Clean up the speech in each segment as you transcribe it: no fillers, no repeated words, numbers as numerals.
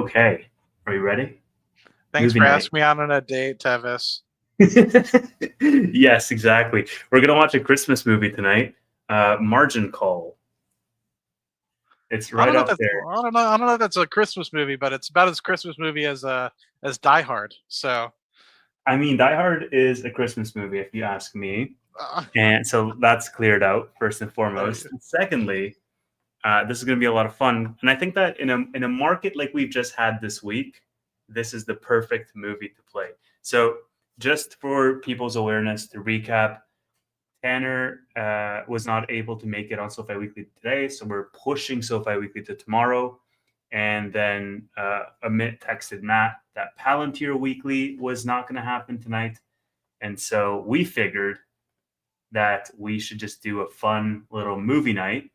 Okay. Are you ready? Thanks Movie for night. asking me out on a date, Tevis. Yes, exactly. We're gonna watch a Christmas movie tonight. Margin Call. It's I right don't know if up that's there. I don't know I don't know if that's a Christmas movie, but it's about as Christmas movie as Die Hard. So I mean, Die Hard is a Christmas movie, if you ask me. uh, And so that's cleared out first and there foremost. And secondly, this is going to be a lot of fun. And I think that in a market like we've just had this week, this is the perfect movie to play. So just for people's awareness, to recap, Tanner was not able to make it on SoFi Weekly today, so we're pushing SoFi Weekly to tomorrow. And then Amit texted Matt that Palantir Weekly was not going to happen tonight. And so we figured that we should just do a fun little movie night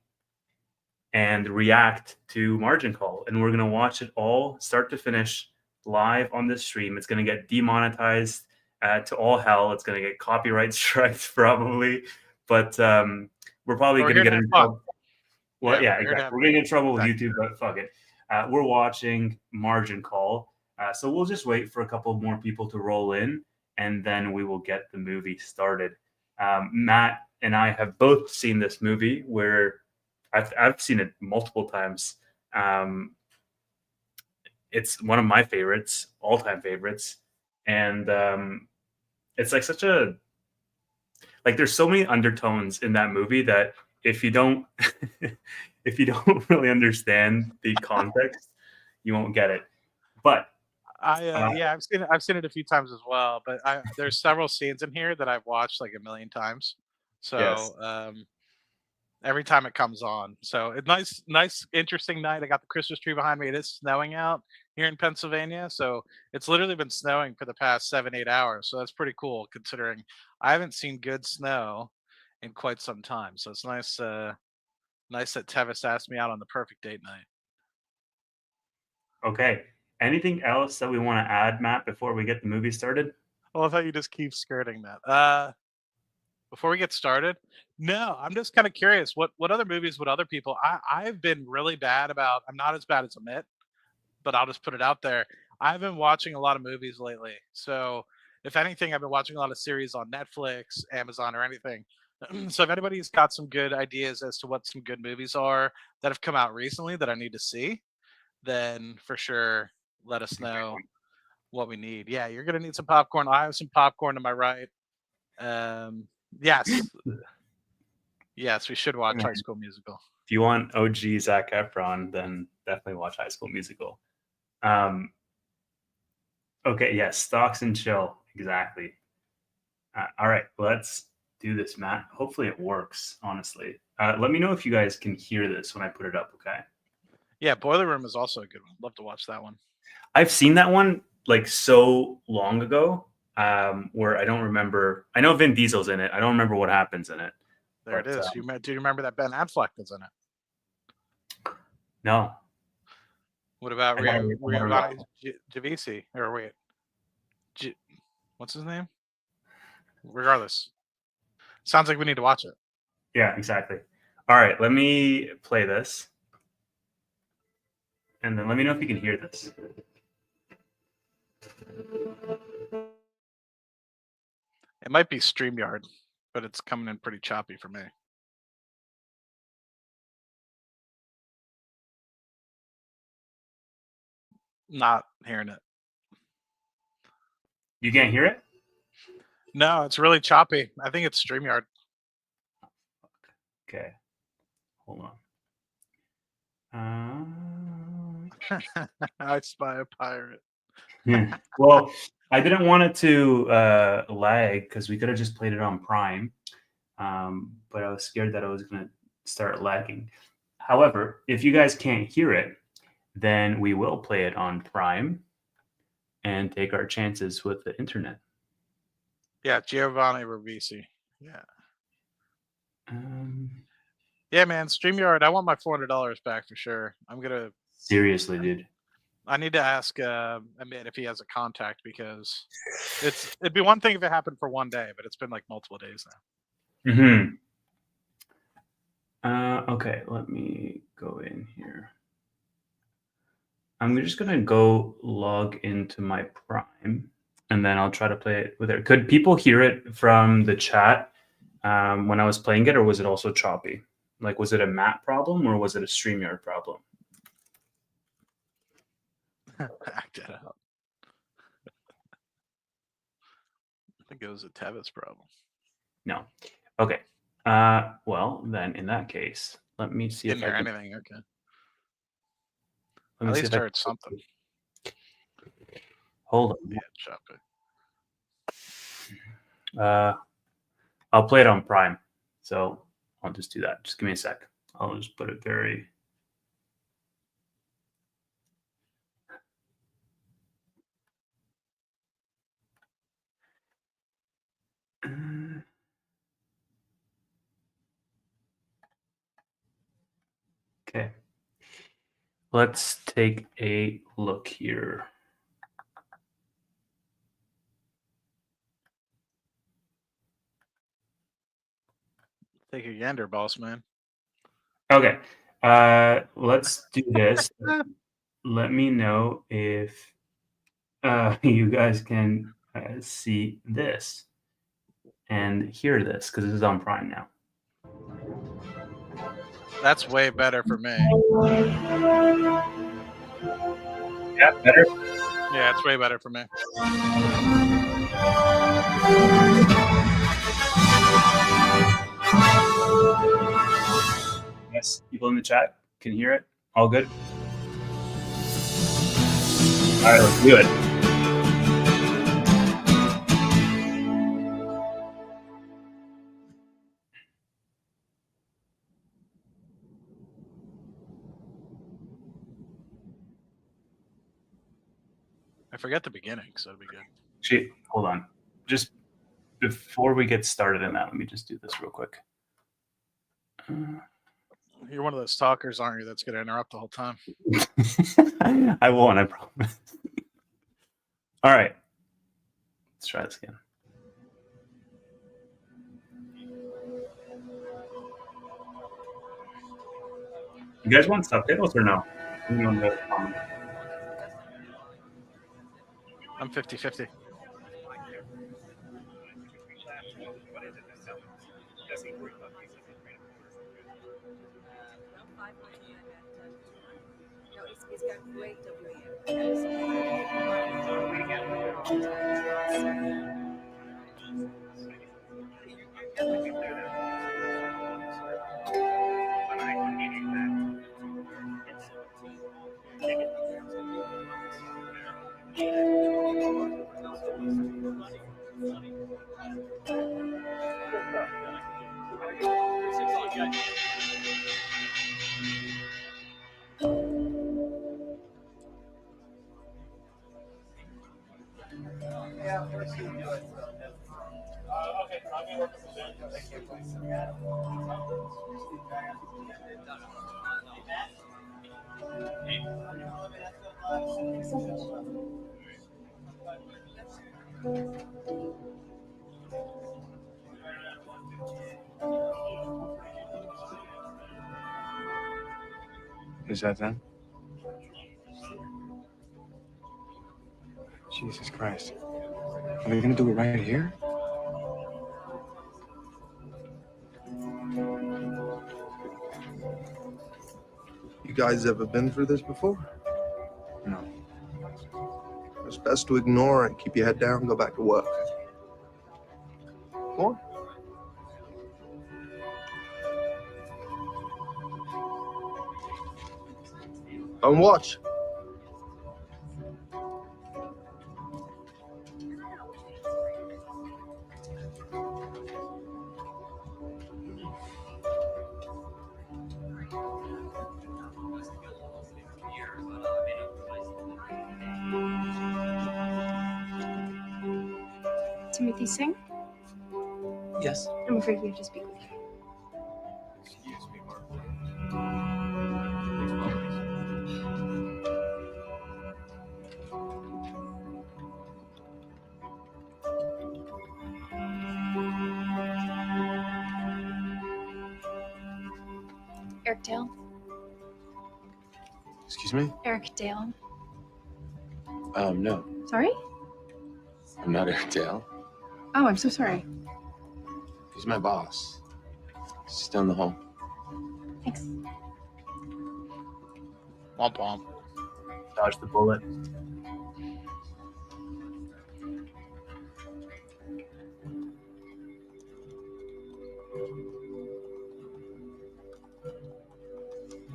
and react to Margin Call. And we're going to watch it all start to finish live on this stream. It's going to get demonetized to all hell. It's going to get copyright strikes probably, but we're probably but we're going to here to get have in fun. trouble. Well, yeah, We're here to exactly. have We're fun. going to get in trouble with Exactly. YouTube, but fuck it. We're watching Margin Call. So we'll just wait for a couple more people to roll in, and then we will get the movie started. Matt and I have both seen this movie where I've seen it multiple times. Um, it's one of my favorites, all time favorites, and it's like such a like. There's so many undertones in that movie that if you don't if you don't really understand the context, you won't get it. But Yeah, I've seen it a few times as well, but there's several scenes in here that I've watched like a million times. yes, So every time it comes on. So it's nice, interesting night. I got the Christmas tree behind me. It is snowing out here in Pennsylvania, so it's literally been snowing for the past 7, 8 hours. So that's pretty cool considering I haven't seen good snow in quite some time. So it's nice that Tevis asked me out on the perfect date night. okay. Anything else that we want to add, Matt, before we get the movie started? I love how you just keep skirting that. Before we get started, no, I'm just kind of curious. What other movies would other people? I've been really bad about. I'm not as bad as Amit, but I'll just put it out there. I've been watching a lot of movies lately. So, if anything, I've been watching a lot of series on Netflix, Amazon, or anything. So, if anybody's got some good ideas as to what some good movies are that have come out recently that I need to see, then for sure let us know what we need. Yeah, you're gonna need some popcorn. I have some popcorn to my right. Um, yes, yes, we should watch High School Musical. If you want OG Zac Efron, then definitely watch High School Musical. Um, okay, yes, stocks and chill, exactly. All right, let's do this, Matt. Hopefully it works. Honestly, let me know if you guys can hear this when I put it up. Okay. Yeah, Boiler Room is also a good one. Love to watch that one. I've seen that one like so long ago, where I don't remember. I know Vin Diesel's in it. I don't remember what happens in it, There it but is. Do you remember that Ben Affleck is in it? no, What about I gotta, I gotta rewatch. Giovanni Javisi? Or wait, G- what's his name? Regardless, sounds like we need to watch it. Yeah, exactly. All right, let me play this, and then let me know if you can hear this. It might be StreamYard, but it's coming in pretty choppy for me. Not hearing it. You can't hear it? No, it's really choppy. I think it's StreamYard. Okay, hold on. I spy a pirate. Well, I didn't want it to lag because we could have just played it on Prime, but I was scared that I was going to start lagging. However, if you guys can't hear it, then we will play it on Prime and take our chances with the internet. Yeah, Giovanni Ribisi. Yeah. Um, Yeah, man, StreamYard. I want my $400 back for sure. seriously, dude. I need to ask Amit if he has a contact because it'd be one thing if it happened for one day, but it's been like multiple days now. Mm-hmm. Okay, let me go in here. I'm just gonna go log into my Prime, and then I'll try to play it with it. Could people hear it from the chat when I was playing it, or was it also choppy? Like, was it a map problem or was it a StreamYard problem? Act it out. I think it was a Tevis problem. No. Okay. Well, then in that case, let me see Didn't if I hear can. anything. Okay. Let me At see least if I heard something. hold Yeah, choppy. on. I'll play it on Prime, so I'll just do that. Just give me a sec. I'll just put it very. Okay. Let's take a look here. Take a gander, boss man. Okay. Let's do this. Let me know if you guys can see this and hear this because this is on Prime now. That's way better for me. Yeah, better. Yeah, it's way better for me. Yes, people in the chat can hear it. All good. All right, let's do it. I forget the beginning, so it'll be good. Actually, hold on. Just before we get started in that, let me just do this real quick. You're one of those talkers, aren't you? That's going to interrupt the whole time. I won't, I promise. All right. Let's try this again. You guys want subtitles or no? I'm 50-50. It's got great WM. Yeah, of course you do it. Okay, I'll be working with Ben. Thank you. Is that them? Jesus Christ. Are they gonna do it right here? You guys ever been through this before? No. It's best to ignore it, keep your head down, go back to work. Come on. And watch. Timothy Singh? Yes. I'm afraid we have to speak with you. Eric Dale? Excuse me? Eric Dale? No, Sorry? I'm not Airedale. Oh, I'm so sorry. He's my boss. He's just down the hall. Thanks. Womp womp. Dodge the bullet.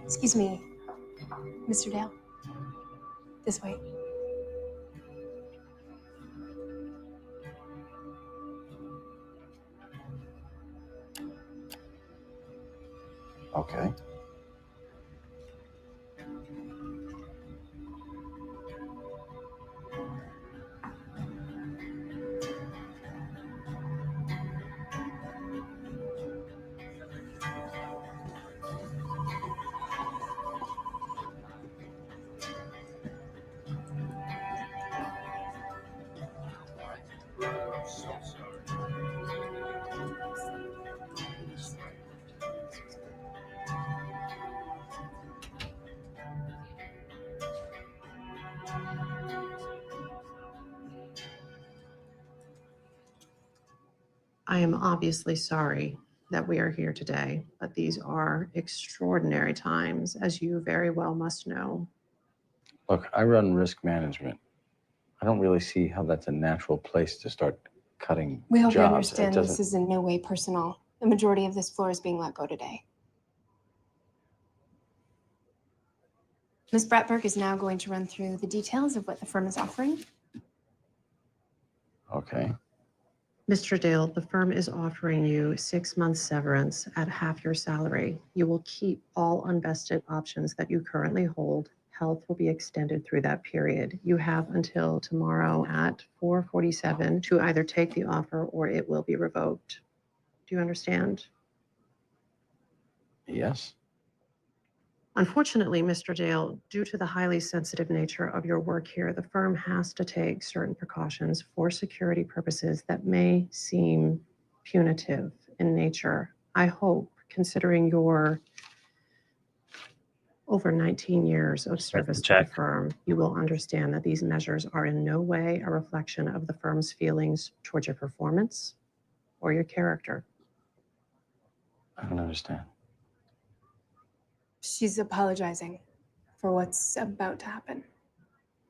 Excuse me, Mr. Dale. This way. Okay. I am obviously sorry that we are here today, but these are extraordinary times, as you very well must know. Look, I run risk management. I don't really see how that's a natural place to start cutting We hope jobs. you understand It this doesn't- is in no way personal. The majority of this floor is being let go today. Ms. Bratberg is now going to run through the details of what the firm is offering. Okay. Mr. Dale, the firm is offering you 6 months severance at half your salary. You will keep all unvested options that you currently hold. Health will be extended through that period. You have until tomorrow at 4:47 to either take the offer or it will be revoked. Do you understand? Yes. Unfortunately, Mr. Dale, due to the highly sensitive nature of your work here, the firm has to take certain precautions for security purposes that may seem punitive in nature. I hope, considering your over 19 years of service to the check. firm, you will understand that these measures are in no way a reflection of the firm's feelings towards your performance or your character. I don't understand. She's apologizing for what's about to happen.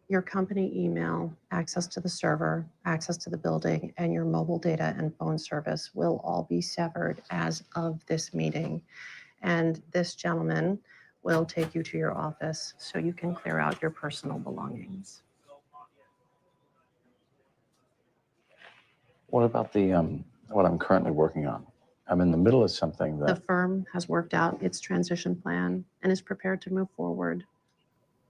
Your company email, access to the server, access to the building, and your mobile data and phone service will all be severed as of this meeting. And this gentleman will take you to your office so you can clear out your personal belongings. What about the what I'm currently working on? I'm in the middle of something The that firm has worked out its transition plan and is prepared to move forward.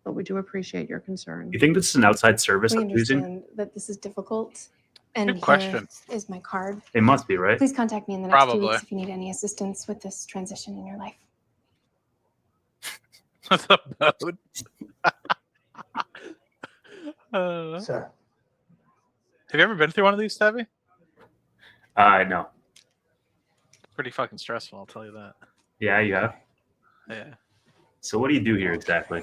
But we do appreciate your concern. You think this is an outside service We I'm using? understand that this is difficult. And Good question. here is my card. It must be, right? Please contact me in the next 2 Probably. weeks if you need any assistance with this transition in your life. The boat. Sir. Have you ever been through one of these, Tabby? No. Pretty fucking stressful, I'll tell you that. Yeah, you have. Yeah. So what do you do here exactly?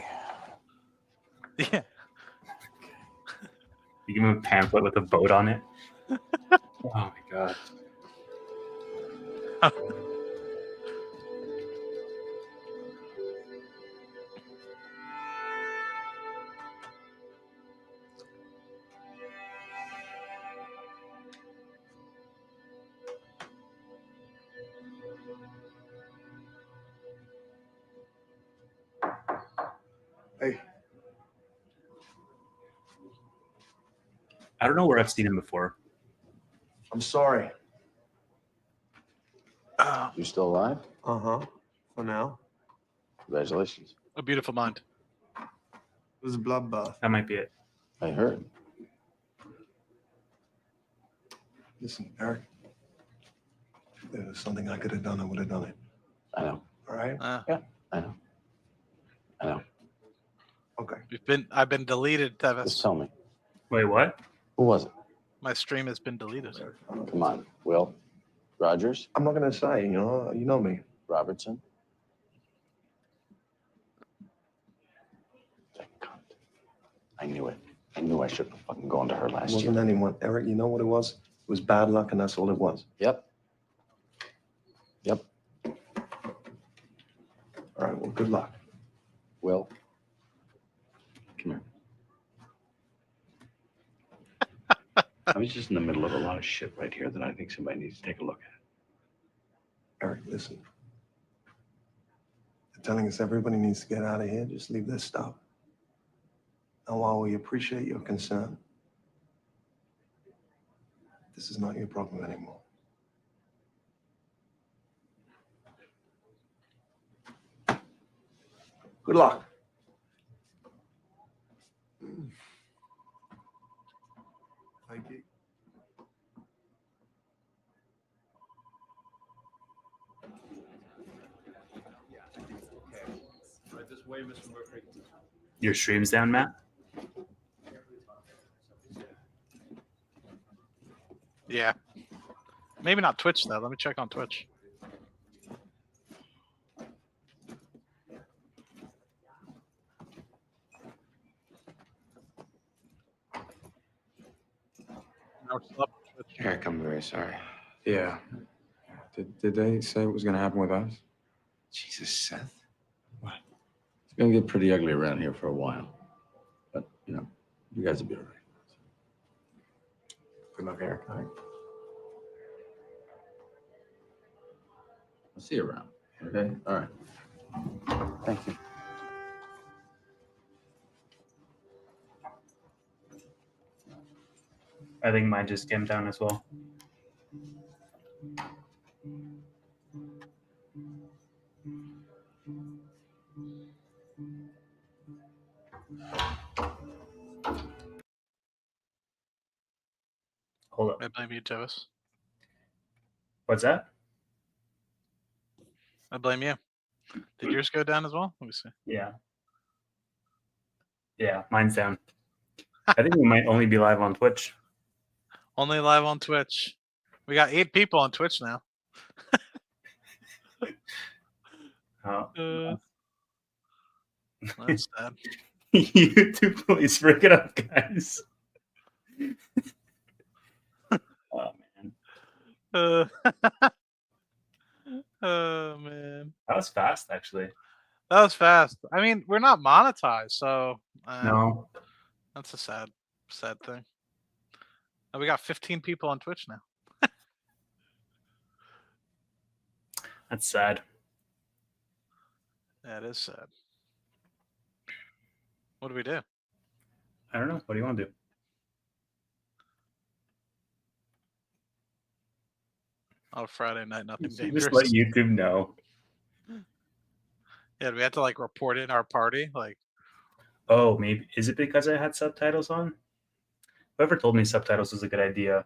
Yeah. You give him a pamphlet with a boat on it? Oh my god. Hey, I don't know where I've seen him before. I'm sorry. you still alive? Uh-huh. For now. Congratulations. A beautiful mind. It was a bloodbath. That might be it. I heard. Listen, Eric. If there was something I could have done, I would have done it. I know. All right? I know. I know. Okay. I've been deleted, Just Tevis. tell me. Wait, what? Who was it? My stream has been deleted. Come on. Will? Rogers? I'm not gonna say, you know me. Robertson? That cunt. I knew it. I knew I shouldn't have fucking gone to her It last wasn't year. anyone. Eric, you know what it was? It was bad luck, and that's all it was. Yep. Yep. All right, well, good luck. Will, come here. I was just in the middle of a lot of shit right here that I think somebody needs to take a look at. Eric, listen. They're telling us everybody needs to get out of here. Just leave this stuff. And while we appreciate your concern, this is not your problem anymore. Good luck. Thank you. Your stream's down, Matt? Yeah. Maybe not Twitch though. Let me check on Twitch. No, it's up on Twitch. Eric, I'm very sorry. Yeah. Did they say what was going to happen with us? Jesus, Seth. It's gonna get pretty ugly around here for a while. But, you know, you guys will be all right. Good luck, Eric. All right. I'll see you around. Okay? All right. Thank you. I think mine just came down as well. Hold up. I blame you, Jovis. What's that? I blame you. Did yours go down as well? Let me see. Yeah. Yeah, mine's down. I think we might only be live on Twitch. Only live on Twitch. We got 8 people on Twitch now. Oh. That's sad. YouTube, please break it up, guys. Oh man. Oh man. That was fast, actually. That was fast. I mean, we're not monetized, so No. that's a sad thing. And we got 15 people on Twitch now. That's sad. That is sad. What do we do? I don't know. What do you want to do? Oh, Friday night, nothing You dangerous. just let YouTube know. Yeah, we had to like report in our party. Like, Oh, maybe. Is it because I had subtitles on? Whoever told me subtitles was a good idea.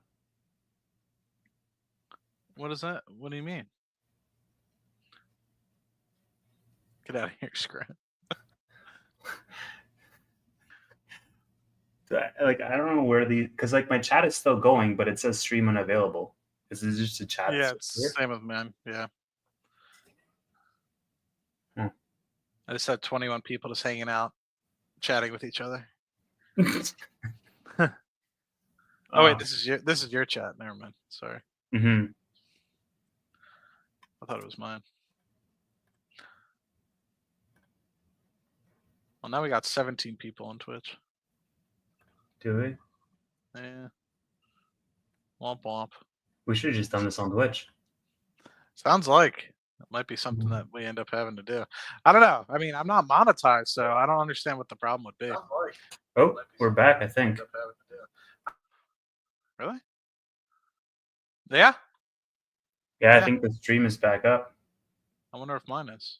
what is that? What do you mean? Get out of here, Scrat. I don't know where because like my chat is still going, but it says stream unavailable. Is this just a chat? Yeah, it's the same with men. Yeah. Hmm. I just had 21 people just hanging out, chatting with each other. Oh wait, this is your chat. Never mind. Sorry. Mm-hmm. I thought it was mine. Well, now we got 17 people on Twitch. Do we? Yeah. Womp womp. We should have just done this on Twitch. Sounds like it might be something that we end up having to do. I don't know. I mean, I'm not monetized, so I don't understand what the problem would be. Oh, we're back, I think. Really? Yeah? Yeah, I think the stream is back up. I wonder if mine is.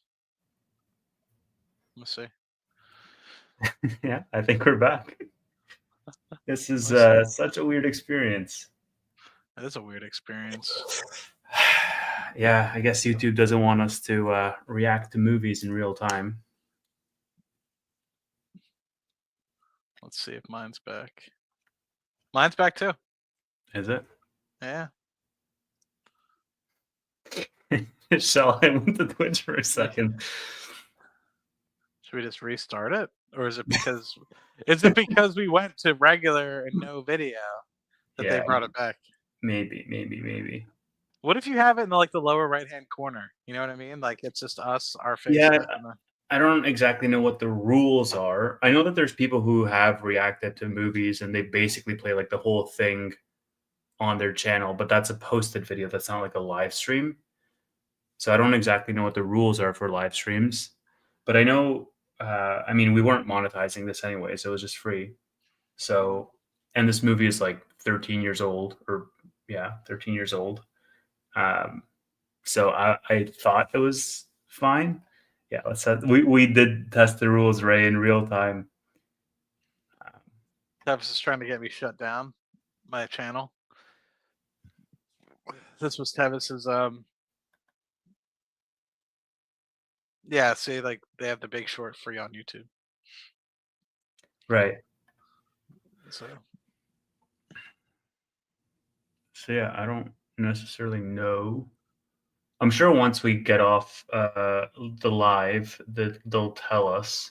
Let me see. Yeah, I think we're back. This is such a weird experience. It is a weird experience. Yeah, I guess YouTube doesn't want us to react to movies in real time. Let's see if mine's back. Mine's back too. Is it? Yeah. Shall I went to Twitch for a second? Should we just restart it, or is it because we went to regular and no video that they Yeah, brought it back? maybe. What if you have it in like the lower right hand corner? You know what I mean? Like it's just us, our Yeah, faces. And I don't exactly know what the rules are. I know that there's people who have reacted to movies and they basically play like the whole thing on their channel, but that's a posted video. That's not like a live stream. So I don't exactly know what the rules are for live streams, but I know. I mean, we weren't monetizing this anyway, so it was just free. So, and this movie is like 13 years old, or yeah, 13 years old. So I thought it was fine. Yeah, we did test the rules, Ray, in real time. Travis is trying to get me shut down my channel. This was Travis's yeah, see, like they have The Big Short free on YouTube. Right. So Yeah, I don't necessarily know. I'm sure once we get off the live, that they'll tell us.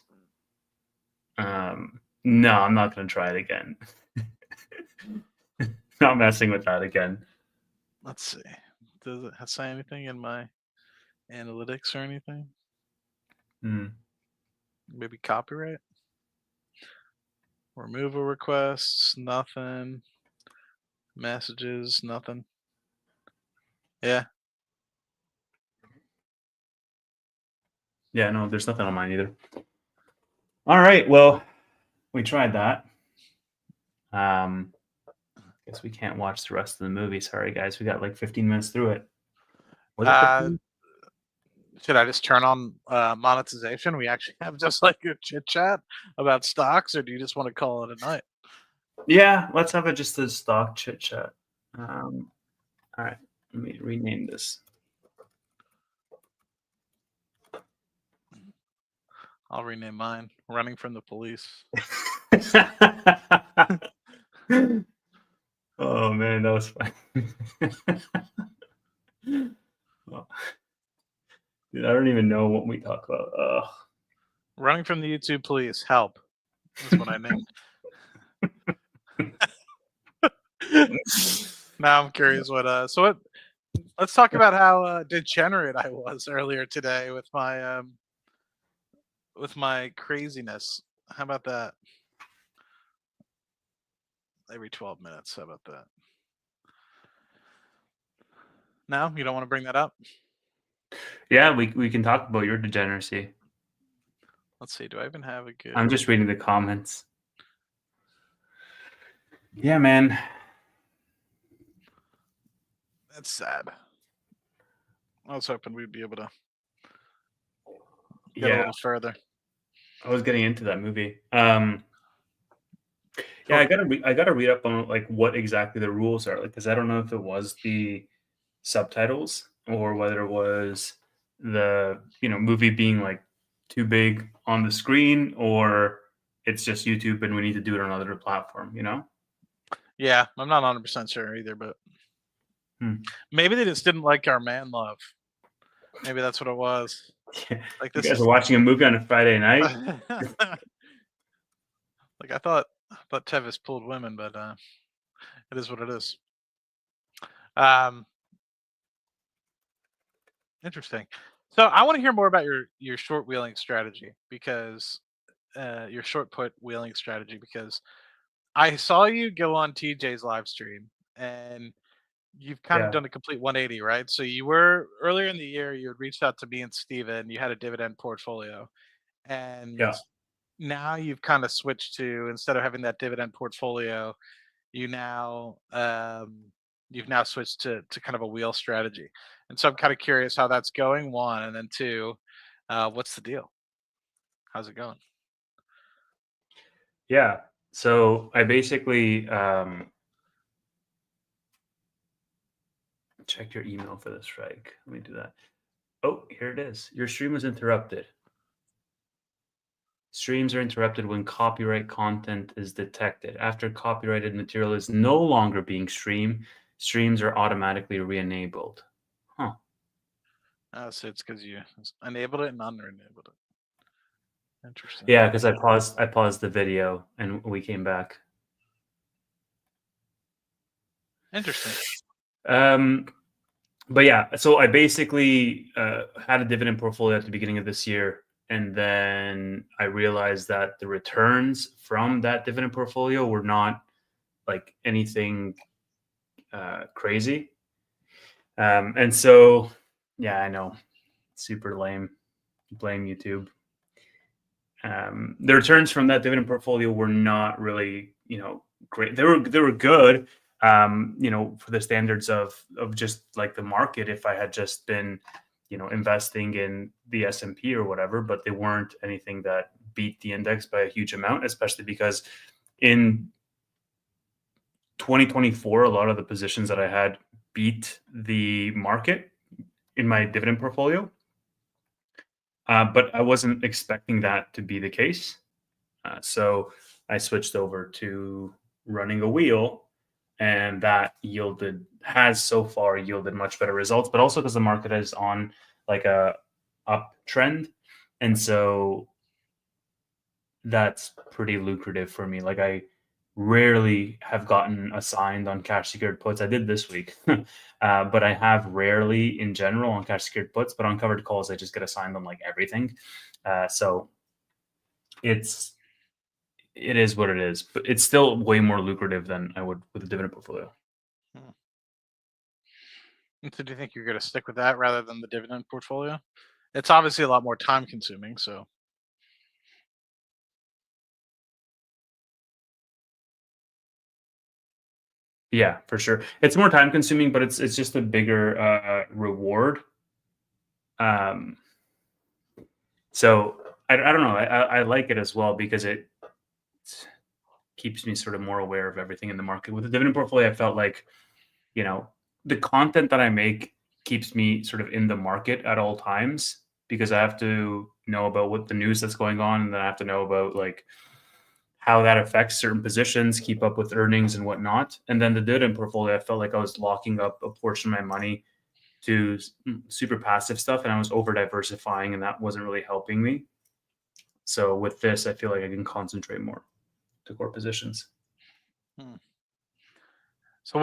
No, I'm not going to try it again. Not messing with that again. let's see. Does it say anything in my analytics or anything? Maybe copyright? Removal requests, nothing. Messages, nothing. Yeah. Yeah, no, there's nothing on mine either. All right, well, we tried that. Guess we can't watch the rest of the movie. Sorry, guys. We got like 15 minutes through it. Was it 15? Should I just turn on monetization? We actually have just like a chit chat about stocks, or do you just want to call it a night? Yeah, let's have just a stock chit chat. All right, let me rename this. I'll rename mine. Running from the police. Oh man, that was fun. Oh. Dude, I don't even know what we talk about. Ugh. Running from the YouTube police. Help. That's what I named. Now I'm curious what. So what? Let's talk about how degenerate I was earlier today with my craziness. How about that? Every 12 minutes. How about that? No, you don't want to bring that up? Yeah, we can talk about your degeneracy. Let's see. Do I even have a good? I'm just reading the comments. Yeah, man. That's sad. I was hoping we'd be able to get a little further. I was getting into that movie. Yeah, I gotta read up on like what exactly the rules are, like, because I don't know if it was the subtitles or whether it was the movie being like too big on the screen, or it's just YouTube and we need to do it on another platform. Yeah, I'm not 100% sure either, but maybe they just didn't like our man love. Maybe that's what it was. Like this. You guys are watching a movie on a Friday night. Like I thought Tevis pulled women, but it is what it is. Interesting. So I want to hear more about your short wheeling strategy, because your short put wheeling strategy, because I saw you go on TJ's live stream and you've kind of done a complete 180, right? So you were earlier in the year, you had reached out to me and Steven, you had a dividend portfolio, and now you've kind of switched to, instead of having that dividend portfolio, you've now switched to kind of a wheel strategy. And so I'm kind of curious how that's going, one, and then two, what's the deal? How's it going? Yeah. So I basically check your email for this strike. Let me do that. Oh, here it is. Your stream was interrupted. Streams are interrupted when copyright content is detected. After copyrighted material is no longer being streamed, streams are automatically re-enabled. So it's because you enabled it and unenabled it. Interesting. Yeah, because I paused the video and we came back. Interesting. Um, but yeah, so I basically had a dividend portfolio at the beginning of this year, and then I realized that the returns from that dividend portfolio were not like anything crazy. And so, yeah, I know, super lame. Blame YouTube. The returns from that dividend portfolio were not really, great. They were good, for the standards of just like the market. If I had just been, investing in the S&P or whatever, but they weren't anything that beat the index by a huge amount, especially because in 2024, a lot of the positions that I had beat the market in my dividend portfolio. But I wasn't expecting that to be the case. So I switched over to running a wheel, and that has so far yielded much better results. But also because the market is on like a uptrend, and so that's pretty lucrative for me. Like I rarely have gotten assigned on cash secured puts. I did this week, but I have rarely in general on cash secured puts. But on covered calls, I just get assigned on like everything. So it is what it is, but it's still way more lucrative than I would with a dividend portfolio. And so do you think you're going to stick with that rather than the dividend portfolio? It's obviously a lot more time consuming. So Yeah, for sure. It's more time consuming, but it's just a bigger reward. Um, so I don't know. I like it as well because it keeps me sort of more aware of everything in the market. With the dividend portfolio, I felt like, you know, the content that I make keeps me sort of in the market at all times because I have to know about what the news that's going on, and then I have to know about like how that affects certain positions, keep up with earnings and whatnot. And then the dividend portfolio, I felt like I was locking up a portion of my money to super passive stuff, and I was over diversifying, and that wasn't really helping me. So with this, I feel like I can concentrate more to core positions. So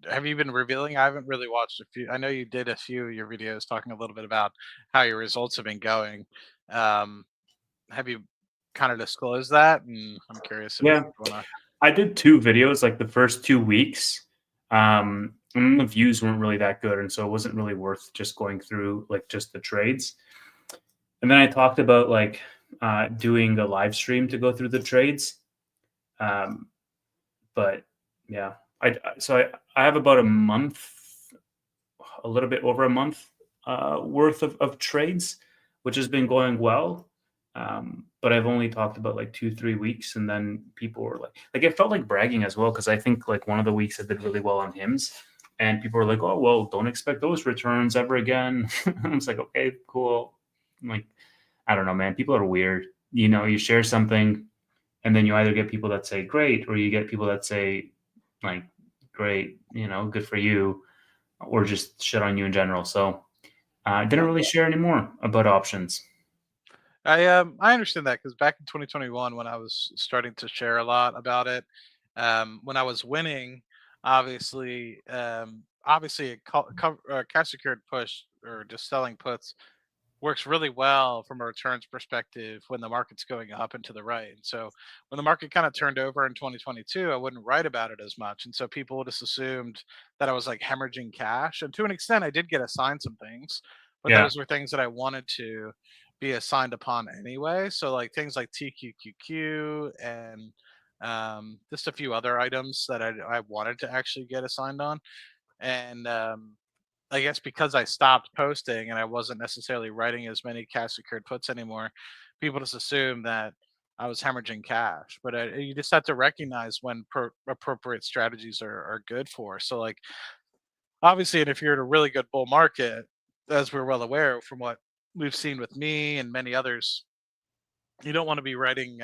have you been revealing? I haven't really watched a few. I know you did a few of your videos talking a little bit about how your results have been going. Um, have you kind of disclosed that? And I'm curious if Yeah, you want to. I did 2 videos like the first 2 weeks. And the views weren't really that good, and so it wasn't really worth just going through like just the trades. And then I talked about like doing a live stream to go through the trades. Um, but yeah, I have about a month, a little bit over a month worth of trades, which has been going well. But I've only talked about like 2-3 weeks, and then people were like it felt like bragging as well because I think like one of the weeks I did really well on HIMS, and people were like, "Oh well, don't expect those returns ever again." I was like, "Okay, cool." I'm like, I don't know, man. People are weird. You share something, and then you either get people that say great, or you get people that say like great, good for you, or just shit on you in general. So I didn't really share anymore about options. I understand that because back in 2021, when I was starting to share a lot about it, when I was winning, obviously a cash secured push or just selling puts works really well from a returns perspective when the market's going up and to the right. And so when the market kind of turned over in 2022, I wouldn't write about it as much. And so people just assumed that I was like hemorrhaging cash. And to an extent, I did get assigned some things, but Yeah. those were things that I wanted to be assigned upon anyway. So like things like TQQQ and just a few other items that I wanted to actually get assigned on. And I guess because I stopped posting and I wasn't necessarily writing as many cash secured puts anymore, people just assume that I was hemorrhaging cash. But you just have to recognize when appropriate strategies are good for. So, like, obviously, and if you're in a really good bull market, as we're well aware from what we've seen with me and many others, you don't want to be writing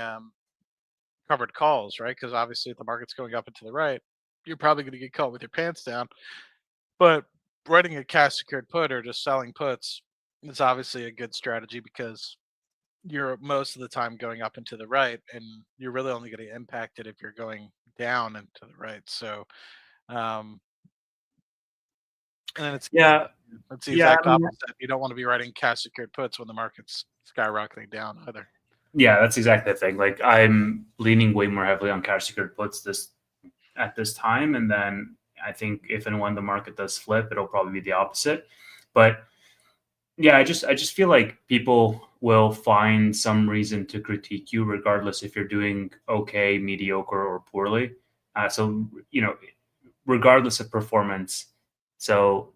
covered calls, right? Because obviously, if the market's going up and to the right, you're probably going to get caught with your pants down. But writing a cash secured put or just selling puts is obviously a good strategy because you're most of the time going up and to the right, and you're really only going to impact it if you're going down and to the right. So, um, and then Yeah, it's the yeah. exact I mean, opposite. You don't want to be writing cash secured puts when the market's skyrocketing down either. yeah, that's exactly the thing. Like I'm leaning way more heavily on cash secured puts at this time, and then I think if and when the market does flip, it'll probably be the opposite. But yeah, I just feel like people will find some reason to critique you, regardless if you're doing okay, mediocre, or poorly. So regardless of performance. So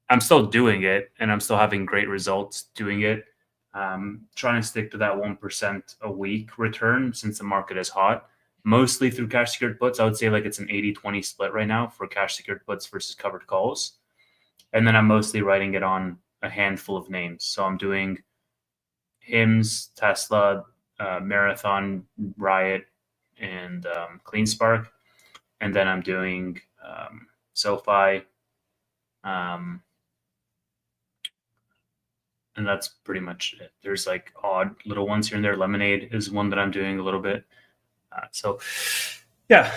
I'm still doing it, and I'm still having great results doing it. Trying to stick to that 1% a week return since the market is hot, mostly through cash secured puts. I would say like it's an 80-20 split right now for cash secured puts versus covered calls. And then I'm mostly writing it on a handful of names. So I'm doing HIMS, Tesla, Marathon, Riot, and Clean Spark. And then I'm doing SoFi. And that's pretty much it. There's like odd little ones here and there. Lemonade is one that I'm doing a little bit. So yeah,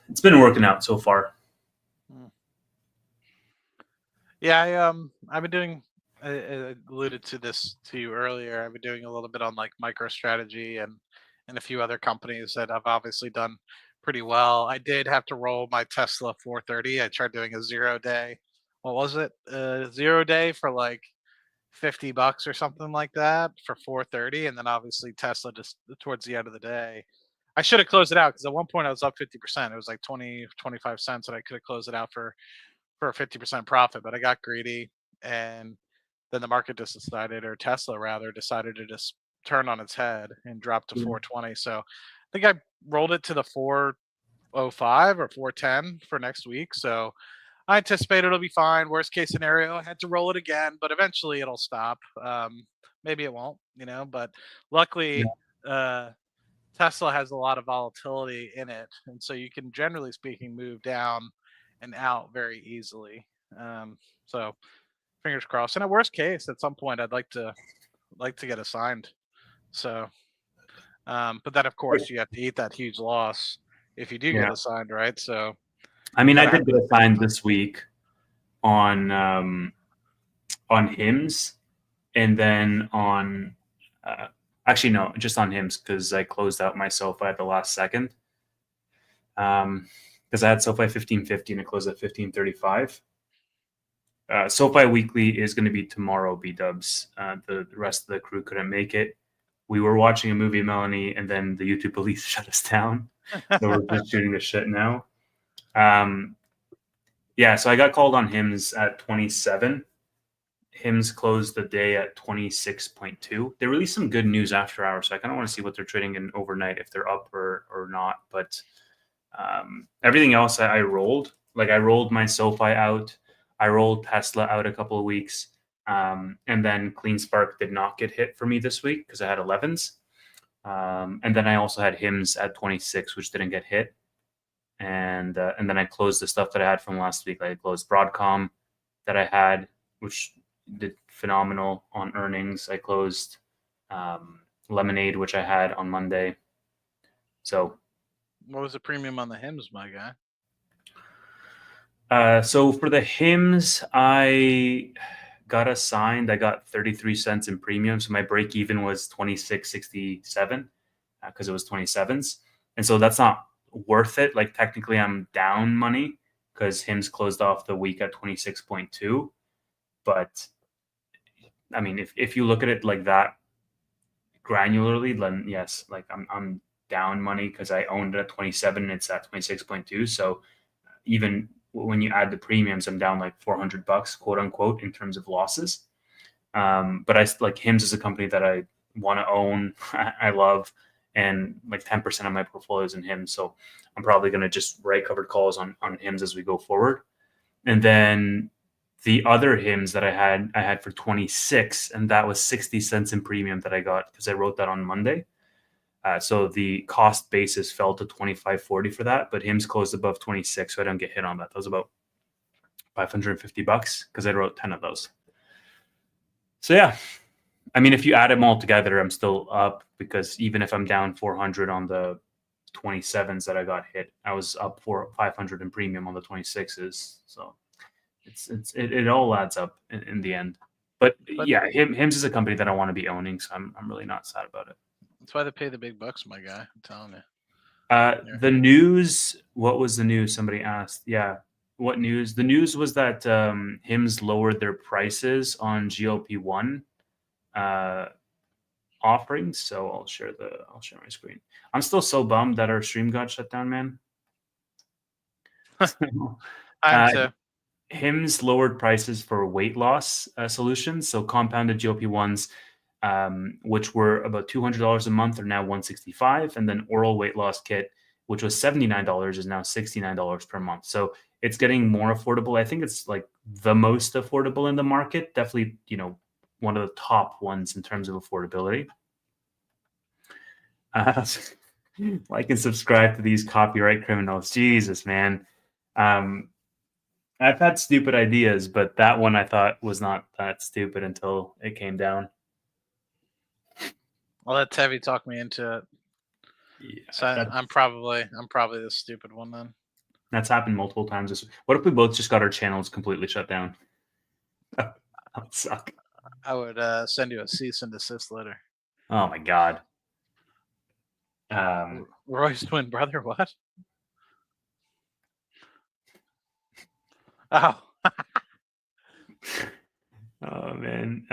it's been working out so far. Yeah, I've been doing. I alluded to this to you earlier. I've been doing a little bit on like MicroStrategy and a few other companies that have obviously done pretty well. I did have to roll my Tesla 430. I tried doing a 0 day. What was it? 0 day for like $50 or something like that for 430, and then obviously Tesla just towards the end of the day. I should have closed it out because at one point I was up 50%. It was like 25 cents, and I could have closed it out for a 50% profit, but I got greedy, and then the market just decided, or Tesla rather, decided to just turn on its head and drop to 420. So I think I rolled it to the 405 or 410 for next week. So I anticipate it'll be fine. Worst case scenario, I had to roll it again, but eventually it'll stop. Maybe it won't, but luckily, Tesla has a lot of volatility in it. And so you can, generally speaking, move down and out very easily. So fingers crossed. And at worst case, at some point, I'd like to get assigned. So, but then of course you have to eat that huge loss if you do get assigned, right? So, I mean, I did get assigned this week on HIMS, and then on actually no, just on HIMS because I closed out my SoFi at the last second. Because I had SoFi 1550 and it closed at 1535. SoFi Weekly is going to be tomorrow, B-dubs. The rest of the crew couldn't make it. We were watching a movie, Melanie, and then the YouTube police shut us down. So we're just shooting the shit now. Yeah, so I got called on HIMS at 27. HIMS closed the day at 26.2. They released some good news after hours, so I kind of want to see what they're trading in overnight, if they're up or not. But everything else I rolled. Like I rolled my SoFi out. I rolled Tesla out a couple of weeks. And then Clean Spark did not get hit for me this week because I had 11s. And then I also had HIMS at 26, which didn't get hit. And then I closed the stuff that I had from last week. I closed Broadcom that I had, which did phenomenal on earnings. I closed Lemonade, which I had on Monday. So what was the premium on the HIMS, my guy? So for the HIMS, I got assigned. I got 33 cents in premium. So my break even was 26.67 because it was 27s. And so that's not worth it. Like technically I'm down money because HIMS closed off the week at 26.2. But I mean, if you look at it like that granularly, then yes, like I'm down money because I owned it at 27 and it's at 26.2. So even when you add the premiums, I'm down like $400, quote unquote, in terms of losses. But I like HIMS is a company that I want to own. I love, and like 10% of my portfolio is in HIMS. So I'm probably going to just write covered calls on HIMS as we go forward. And then the other HIMS that I had for 26, and that was 60 cents in premium that I got because I wrote that on Monday. So the cost basis fell to 25.40 for that, but HIMS closed above 26, so I don't get hit on that. That was about $550 because I wrote 10 of those. So yeah, I mean, if you add them all together, I'm still up because even if I'm down 400 on the 27s that I got hit, I was up 500 in premium on the 26s. So it all adds up in the end. But yeah, Hims is a company that I want to be owning, so I'm really not sad about it. That's why they pay the big bucks, my guy. I'm telling you. The news. What was the news? Somebody asked. Yeah, what news? The news was that Hims lowered their prices on GLP-1 offerings. So I'll share my screen. I'm still so bummed that our stream got shut down, man. I'm too. Hims lowered prices for weight loss solutions. So compounded GLP-1s, which were about $200 a month, are now $165, and then oral weight loss kit, which was $79, is now $69 per month. So it's getting more affordable. I think it's like the most affordable in the market. Definitely, one of the top ones in terms of affordability. Like and subscribe to these copyright criminals. Jesus, man. I've had stupid ideas, but that one I thought was not that stupid until it came down. Well, let Tevi talk me into it. Yeah, So I'm probably the stupid one then. That's happened multiple times. What if we both just got our channels completely shut down? That would suck. I would send you a cease and desist letter. Oh my god. Roy's twin brother, what? Oh. Oh man.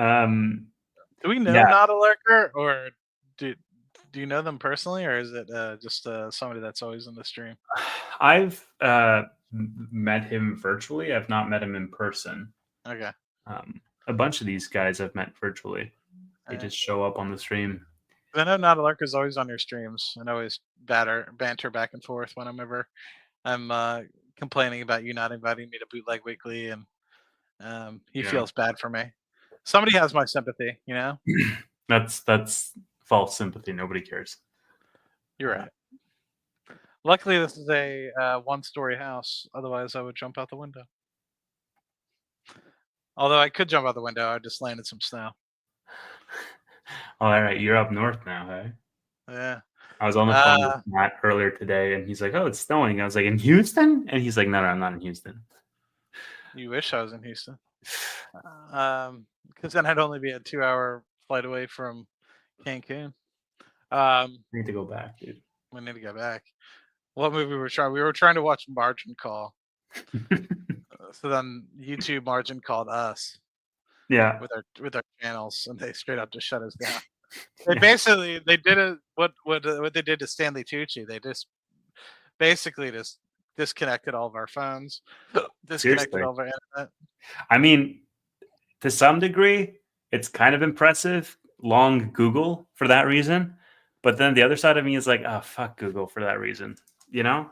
Do we know Not a Lurker, or do you know them personally, or is it just somebody that's always in the stream? I've met him virtually. I've not met him in person. Okay. A bunch of these guys I've met virtually. They just show up on the stream. I know Not a Lurker is always on your streams and always banter back and forth whenever I'm complaining about you not inviting me to Bootleg Weekly, and he feels bad for me. Somebody has my sympathy, That's false sympathy. Nobody cares. You're right. Luckily, this is a one-story house. Otherwise, I would jump out the window. Although I could jump out the window, I just landed some snow. All right, you're up north now, hey? Yeah. I was on the phone with Matt earlier today, and he's like, "Oh, it's snowing." I was like, "In Houston?" And he's like, "No, I'm not in Houston." You wish I was in Houston. Because then I'd only be a 2-hour flight away from Cancun. We need to go back, dude. We need to go back. What movie were we trying? We were trying to watch Margin Call. So then YouTube Margin called us. Yeah. With our channels, and they straight up just shut us down. They did what they did to Stanley Tucci. They just basically just disconnected all of our phones, disconnected all of our internet. I mean, to some degree, it's kind of impressive. Long Google for that reason, but then the other side of me is like, oh fuck Google for that reason. Yeah,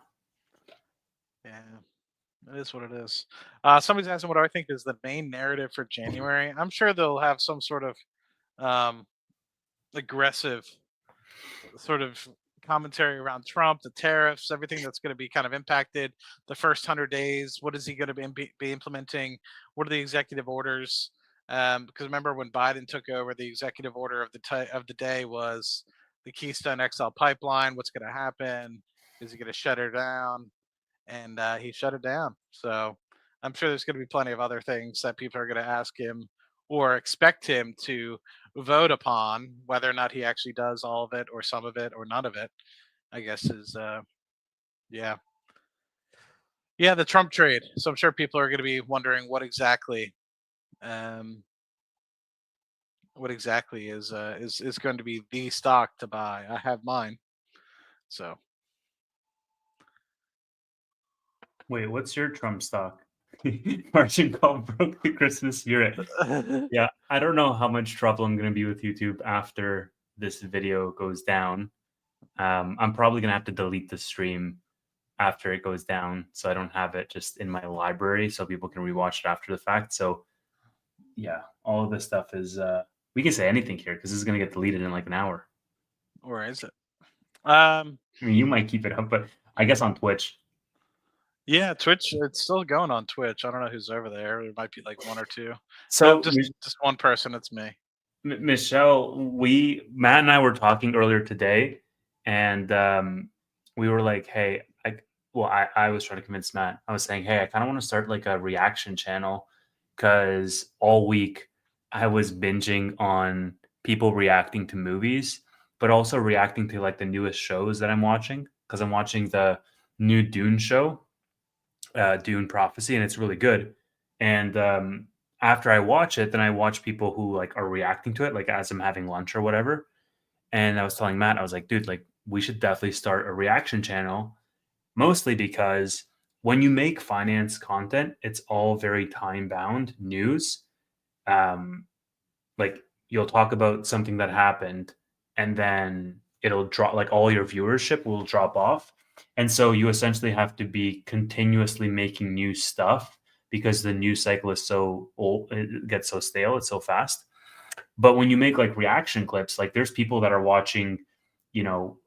it is what it is. Somebody's asking what I think is the main narrative for January. I'm sure they'll have some sort of aggressive sort of commentary around Trump, the tariffs, everything that's going to be kind of impacted. The first 100 days, what is he going to be implementing? What are the executive orders? Because remember when Biden took over, the executive order of the day was the Keystone XL pipeline. What's going to happen? Is he going to shut it down? And he shut it down. So I'm sure there's going to be plenty of other things that people are going to ask him or expect him to vote upon. Whether or not he actually does all of it or some of it or none of it, I guess is the Trump trade. So I'm sure people are going to be wondering what exactly is going to be the stock to buy. I have mine. So wait, what's your Trump stock? Margin Call broke the Christmas spirit. Yeah, I don't know how much trouble I'm going to be with YouTube after this video goes down. I'm probably going to have to delete the stream after it goes down, so I don't have it just in my library so people can rewatch it after the fact. So yeah, all of this stuff is we can say anything here because this is going to get deleted in like an hour. Or is it? I mean, you might keep it up, but I guess on Twitch. Yeah, Twitch. It's still going on Twitch. I don't know who's over there. There might be like one or two. So just one person. It's me. Michelle, Matt and I were talking earlier today, and we were like, "Hey, I was trying to convince Matt. I was saying, hey, I kind of want to start like a reaction channel because all week I was binging on people reacting to movies, but also reacting to like the newest shows that I'm watching because I'm watching the new Dune show, Dune Prophecy, and it's really good. And after I watch it, then I watch people who like are reacting to it, like as I'm having lunch or whatever. And I was telling Matt, I was like, dude, like we should definitely start a reaction channel, mostly because when you make finance content, it's all very time bound news. Um, like you'll talk about something that happened and then it'll drop, like all your viewership will drop off. And so you essentially have to be continuously making new stuff because the news cycle is so old, it gets so stale, it's so fast. But when you make like reaction clips, like there's people that are watching, you know,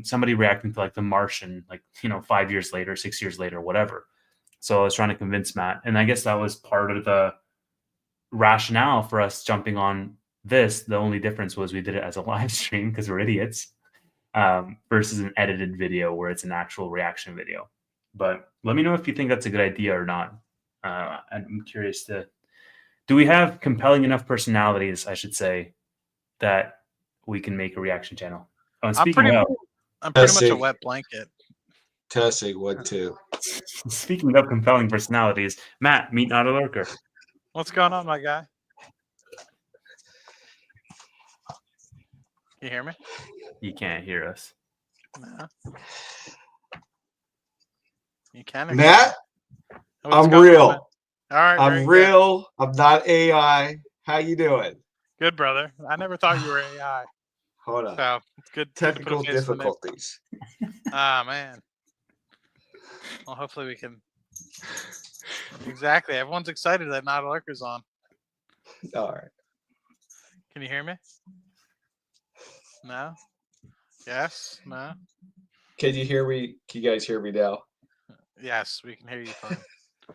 somebody reacting to like The Martian, like, 5 years later, 6 years later, whatever. So I was trying to convince Matt. And I guess that was part of the rationale for us jumping on this. The only difference was we did it as a live stream because we're idiots, versus an edited video where it's an actual reaction video. But let me know if you think that's a good idea or not. I'm curious do we have compelling enough personalities, I should say, that we can make a reaction channel? Oh, and I'm pretty much a wet blanket. Testing 1 2. Speaking of compelling personalities, Matt, meet not a lurker. What's going on, my guy? You hear me? You can't hear us. No. You can. Matt, I'm on, real. man? All right, very I'm good. real. I'm not AI. How you doing? Good, brother. I never thought you were AI. Hold on. So it's good. Technical good to put a face to the name. difficulties. Ah, man. Well, hopefully we can. Exactly. Everyone's excited that Not a Lurker's on. All right. Can you hear me? No? Yes? No? Can you hear me? Can you guys hear me now? Yes, we can hear you fine.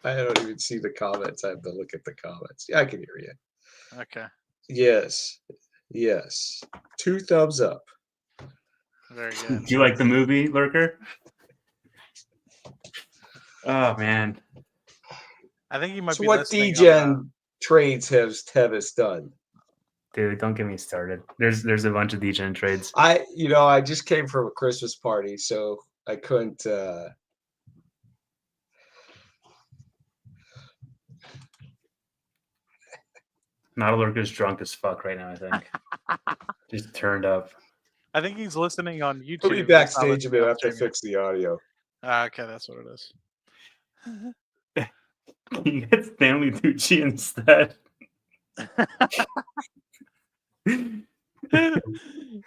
I don't even see the comments. I have to look at the comments. Yeah, I can hear you. Okay. Yes. Yes. 2 thumbs up. Very good. Do you like the movie, Lurker? Oh, man. I think you might So be what listening. DGen trades have us done? Dude, don't get me started. There's a bunch of DGen trades. I just came from a Christmas party, so I couldn't Not a Lurker's drunk as fuck right now, I think. Just turned up. I think he's listening on YouTube. I'll be He's not backstage a listening bit. I on have to streaming. fix the audio. Okay, that's what it is. You get Stanley Tucci instead.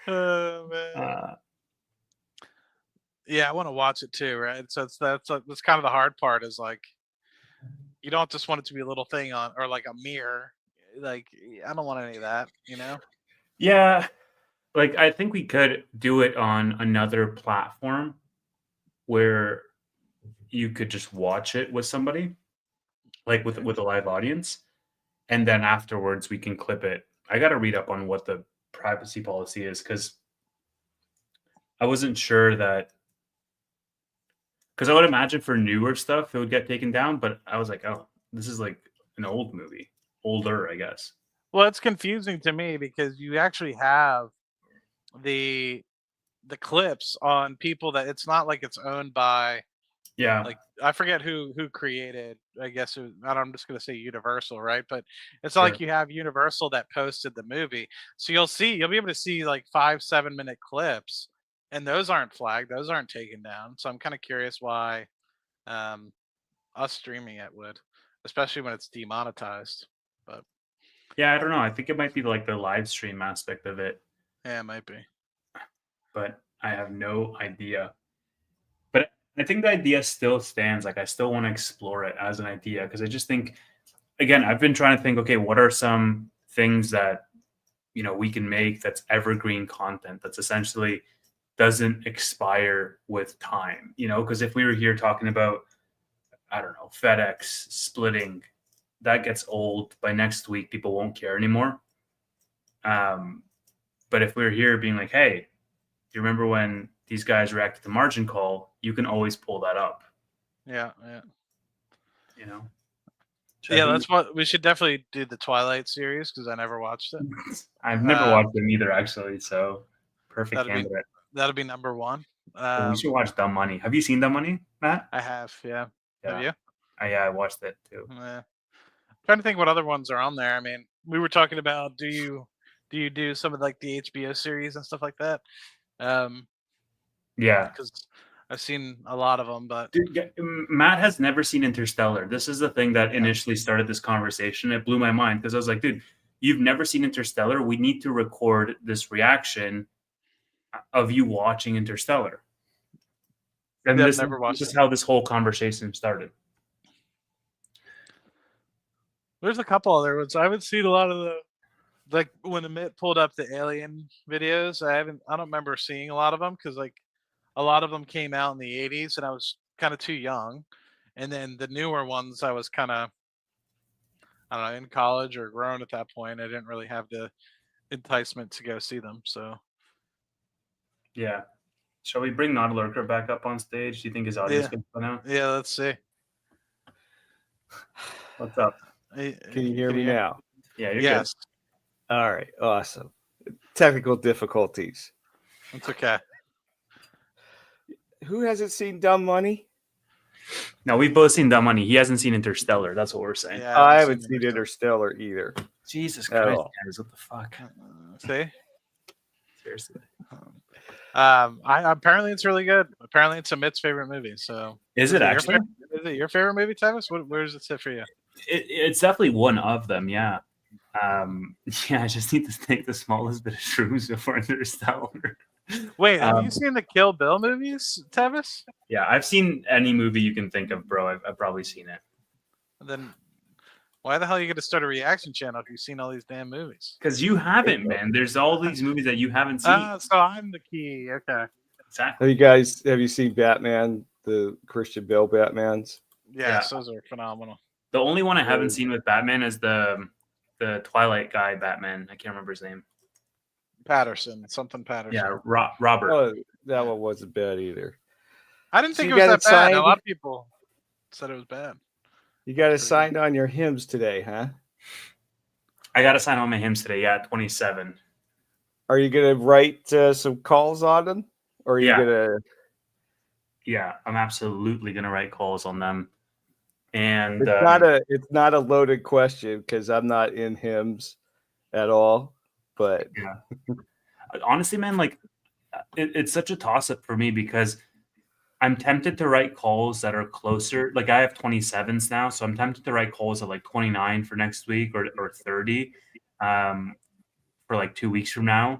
Oh, man. Yeah, I want to watch it too, right? So that's kind of the hard part is like you don't just want it to be a little thing on or like a mirror. Like I don't want any of that, you know? Yeah. Like I think we could do it on another platform where you could just watch it with somebody, like with a live audience, and then afterwards we can clip it. I got to read up on what the privacy policy is because I wasn't sure that. Because I would imagine for newer stuff it would get taken down, but I was like, oh, this is like an old movie, older, I guess. Well, it's confusing to me because you actually have the clips on people that it's not like it's owned by. Yeah. Like I forget who created. I guess I'm just gonna say Universal, right? But it's not like you have Universal that posted the movie, so you'll be able to see like 5-7 minute clips, and those aren't flagged, those aren't taken down. So I'm kind of curious why us streaming it would, especially when it's demonetized. But yeah, I don't know. I think it might be like the live stream aspect of it. Yeah, it might be. But I have no idea. But I think the idea still stands. Like I still want to explore it as an idea because I just think, again, I've been trying to think, okay, what are some things that we can make that's evergreen content that's essentially doesn't expire with time, because if we were here talking about, I don't know, FedEx splitting, that gets old by next week. People won't care anymore. But if we're here being like, hey, do you remember when these guys reacted to Margin Call? You can always pull that up. Yeah. You know. Yeah, that's what we should definitely do, the Twilight series, because I never watched it. I've never watched them either, actually. So perfect candidate. That'd be number one. We should watch Dumb Money. Have you seen Dumb Money, Matt? I have, yeah. Yeah. Have you? Yeah, I watched it too. Yeah. Trying to think what other ones are on there. I mean, we were talking about do you do some of like the HBO series and stuff like that? Yeah. Because I've seen a lot of them, but Dude, Matt has never seen Interstellar. This is the thing that initially started this conversation. It blew my mind because I was like, dude, you've never seen Interstellar. We need to record this reaction of you watching Interstellar. And this is how this whole conversation started. There's a couple other ones. I haven't seen a lot of the, like when Amit pulled up the Alien videos. I don't remember seeing a lot of them because like a lot of them came out in the 80s and I was kind of too young. And then the newer ones, I was kind of, I don't know, in college or grown at that point. I didn't really have the enticement to go see them. So, yeah. Shall we bring Not a Lurker back up on stage? Do you think his audience can come out? Yeah, let's see. What's up? Can you hear me now? Yeah, you're good. All right, awesome. Technical difficulties. That's okay. Who hasn't seen Dumb Money? No, we've both seen Dumb Money. He hasn't seen Interstellar. That's what we're saying. Yeah, I haven't seen Interstellar either. Jesus Christ, guys, what the fuck? See? Seriously. Apparently it's really good. Apparently it's Amit's favorite movie. So is it actually? Is it your favorite movie, Travis? Where does it sit for you? It's definitely one of them. Yeah. Yeah. I just need to take the smallest bit of shrooms before Interstellar. Wait, have you seen the Kill Bill movies, Travis? Yeah, I've seen any movie you can think of, bro. I've probably seen it. Then why the hell are you going to start a reaction channel if you've seen all these damn movies? Because you haven't, man. There's all these movies that you haven't seen. So I'm the key. Okay. Exactly. Have you seen Batman, the Christian Bale Batmans? Yes, those are phenomenal. The only one I haven't seen with Batman is the Twilight guy Batman. I can't remember his name. Patterson. Yeah, Robert. Oh, that one wasn't bad either. I didn't think it was that bad. A lot of people said it was bad. You got it signed on your hymns today, huh? I got to sign on my hymns today. Yeah, 27. Are you gonna write some calls on them, or are you gonna? Yeah, I'm absolutely gonna write calls on them. And it's not a loaded question because I'm not in hymns at all. But yeah, honestly, man, like it's such a toss up for me because I'm tempted to write calls that are closer. Like I have 27s now, so I'm tempted to write calls at like 29 for next week or 30 for like 2 weeks from now.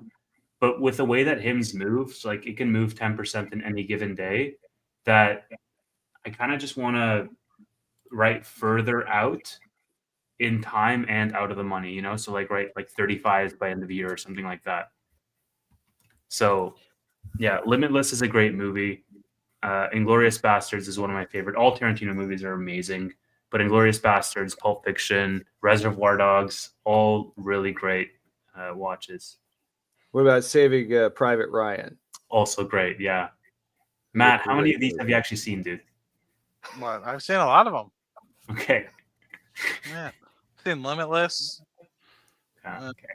But with the way that hymns moves, like it can move 10% in any given day, that I kind of just want to write further out in time and out of the money, you know? So like write like 35 by end of the year or something like that. So yeah, Limitless is a great movie. Inglourious Bastards is one of my favorite. All Tarantino movies are amazing, but Inglourious Bastards, Pulp Fiction, Reservoir Dogs, all really great watches. What about Saving Private Ryan? Also great, yeah. Matt, how many of these have you actually seen, dude? Well, I've seen a lot of them. Okay. Yeah, I've seen Limitless. Okay.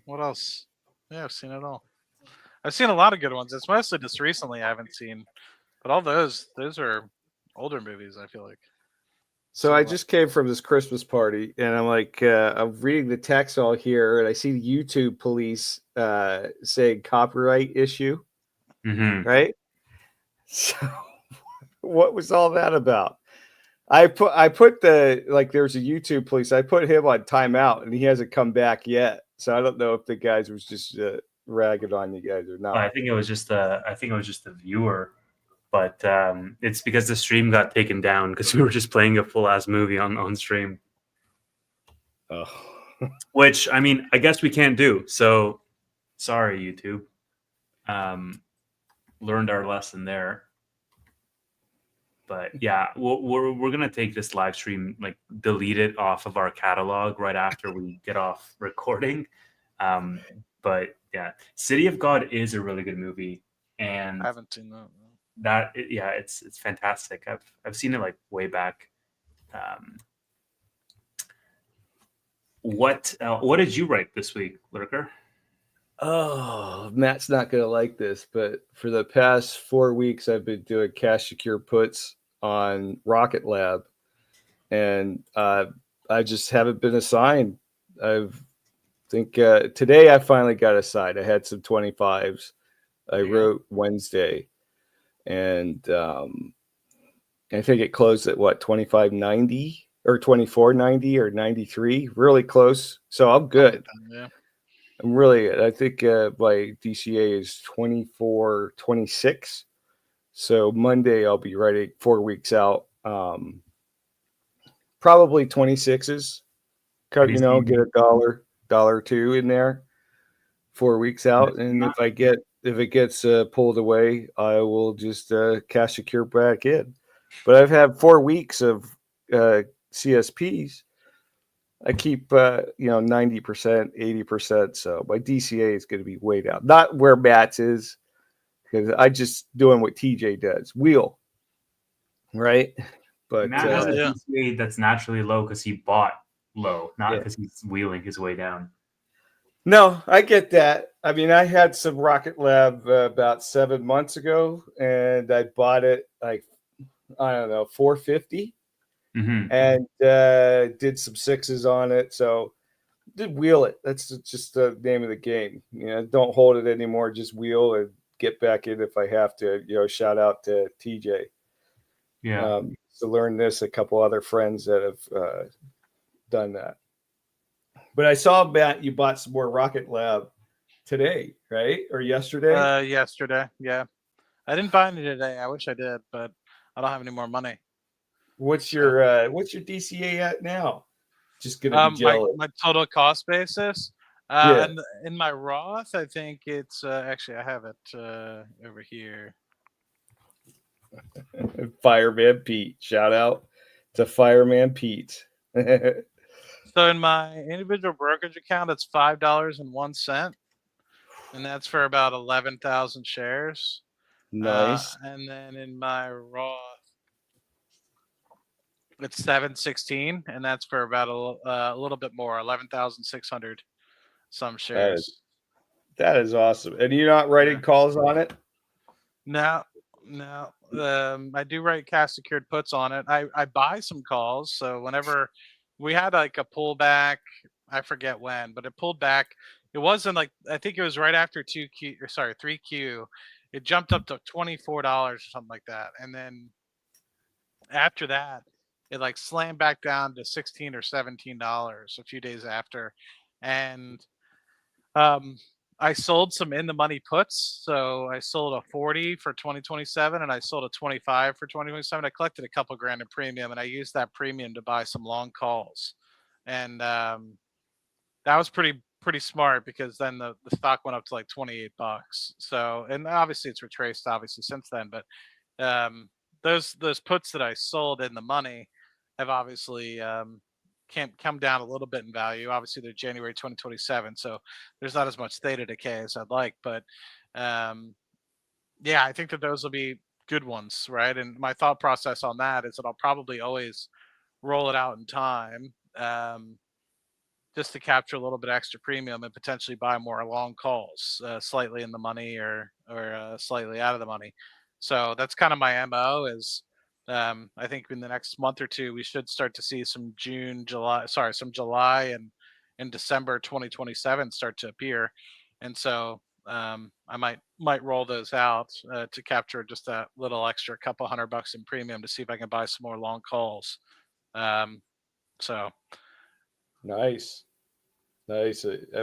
What else? Yeah, I've seen it all. I've seen a lot of good ones. It's mostly just recently I haven't seen, but all those are older movies, I feel like. So I just came from this Christmas party, and I'm like, I'm reading the text all here, and I see the YouTube police saying copyright issue, right? So what was all that about? I put the, like, there's a YouTube police. I put him on timeout, and he hasn't come back yet. So I don't know if the guys was just ragging on you guys or not. I think it was just a viewer, but it's because the stream got taken down because we were just playing a full ass movie on stream. Oh, which I mean, I guess we can't do. So sorry, YouTube. Learned our lesson there. But yeah, we're gonna take this live stream, like delete it off of our catalog right after we get off recording, But yeah, City of God is a really good movie, and I haven't seen that. it's fantastic. I've seen it like way back. What did you write this week, Lurker? Oh, Matt's not going to like this, but for the past 4 weeks, I've been doing cash secure puts on Rocket Lab, and I just haven't been assigned. I think today I finally got assigned. I had some 25s. I wrote Wednesday, and I think it closed at what, 25.90 or 24.90 or 93, really close. So I'm good. Yeah. I'm really good. I think my DCA is 24.26. So Monday I'll be writing 4 weeks out. Probably 26s. You know, get $1, $1.02 in there 4 weeks out. And if it gets pulled away, I will just cash secure back in. But I've had 4 weeks of CSPs. I keep 90%, 80%. So my DCA is going to be way down. Not where Matt's is, because I just doing what TJ does. Wheel. Right? But Matt has a DCA that's naturally low because he bought low, not because he's wheeling his way down. No, I get that. I mean, I had some Rocket Lab about 7 months ago, and I bought it like, I don't know, 450, and did some sixes on it. So did wheel it. That's just the name of the game. You know, don't hold it anymore. Just wheel and get back in if I have to. You know, shout out to TJ. Yeah. To learn this, a couple other friends that have done that. But I saw, Matt, you bought some more Rocket Lab today, right? Or yesterday? Yesterday, yeah. I didn't buy any today. I wish I did, but I don't have any more money. What's your DCA at now? Just gonna be jealous. My total cost basis. And in my Roth, I think it's actually I have it over here. Fireman Pete. Shout out to Fireman Pete. So in my individual brokerage account, it's $5.01, and that's for about 11,000 shares. Nice. And then in my Roth, it's 716, and that's for about a little bit more, 11,600 some shares. That is awesome. And you're not writing calls on it? No. I do write cash secured puts on it. I buy some calls. So whenever we had like a pullback, I forget when, but it pulled back. It wasn't like, I think it was right after 3Q. It jumped up to $24 or something like that. And then after that, it like slammed back down to $16 or $17 a few days after. And I sold some in the money puts. So I sold a 40 for 2027 and I sold a 25 for 2027. I collected a couple grand in premium and I used that premium to buy some long calls. And that was pretty smart because then the stock went up to like $28. So, and obviously it's retraced obviously since then, but those puts that I sold in the money have obviously can't come down a little bit in value. Obviously, they're January 2027, so there's not as much theta decay as I'd like. But yeah, I think that those will be good ones, right? And my thought process on that is that I'll probably always roll it out in time, just to capture a little bit extra premium and potentially buy more long calls, slightly in the money or slightly out of the money. So that's kind of my MO is. I think in the next month or two, we should start to see some some July and December 2027 start to appear. And so I might roll those out to capture just that little extra couple $100 in premium to see if I can buy some more long calls. So nice. I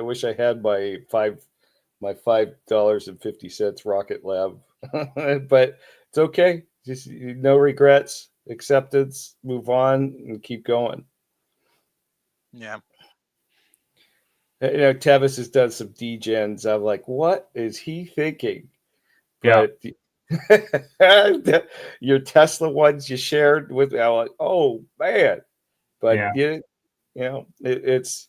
wish I had my $5.50 Rocket Lab, but it's okay. Just no regrets, acceptance, move on, and keep going. Yeah. You know, Tevis has done some degens. I'm like, what is he thinking? But your Tesla ones you shared with me, I'm like, oh man. But it's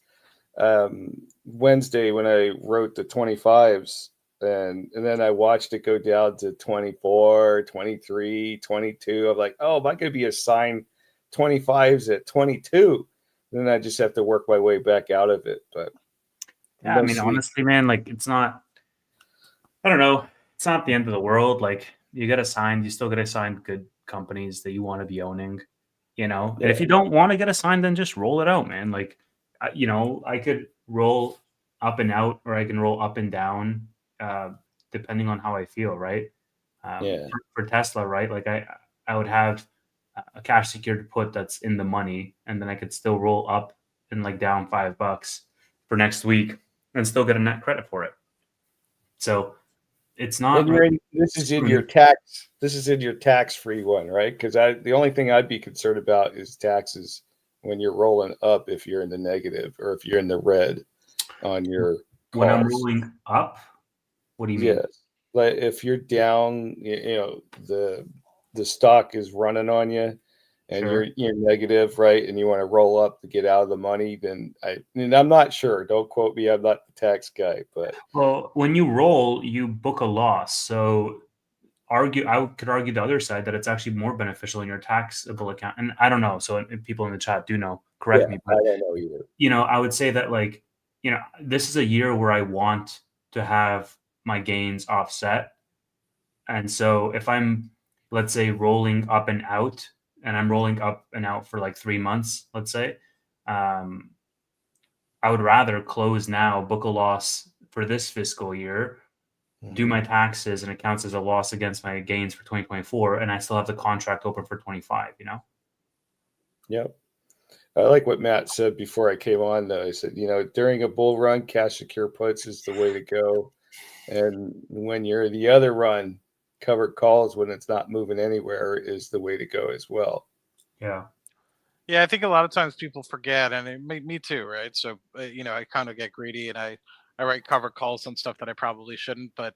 Wednesday when I wrote the 25s, and then I watched it go down to 24, 23, 22. I'm like, oh, am I going to be assigned 25s at 22? Then I just have to work my way back out of it. But Yeah, I mean, honestly, man, like it's not. I don't know. It's not the end of the world. Like you get assigned, you still get assigned good companies that you want to be owning. And if you don't want to get assigned, then just roll it out, man. Like, I could roll up and out, or I can roll up and down, depending on how I feel, right? For Tesla, right? Like I would have a cash secured put that's in the money, and then I could still roll up and like down $5 for next week and still get a net credit for it. So it's not. This is in your tax. This is in your tax-free one, right? Because the only thing I'd be concerned about is taxes when you're rolling up. If you're in the negative or if you're in the red on your calls. When I'm rolling up, what do you mean? Yes, like if you're down, the stock is running on you, and Sure. you're negative, right? And you want to roll up to get out of the money, then I'm not sure. Don't quote me. I'm not the tax guy, but Well, when you roll, you book a loss. So I could argue the other side that it's actually more beneficial in your taxable account. And I don't know. So if people in the chat do know, correct me. But I don't know either. I would say that this is a year where I want to have my gains offset. And so if I'm, let's say, rolling up and out, and I'm rolling up and out for like 3 months, let's say, I would rather close now, book a loss for this fiscal year, do my taxes, and it counts as a loss against my gains for 2024, and I still have the contract open for 25. Yep. I like what Matt said before I came on, though. I said, during a bull run, cash secure puts is the way to go. And when you're the other run, covered calls when it's not moving anywhere is the way to go as well. Yeah. Yeah, I think a lot of times people forget, and me too, right? So, I kind of get greedy and I write covered calls on stuff that I probably shouldn't. But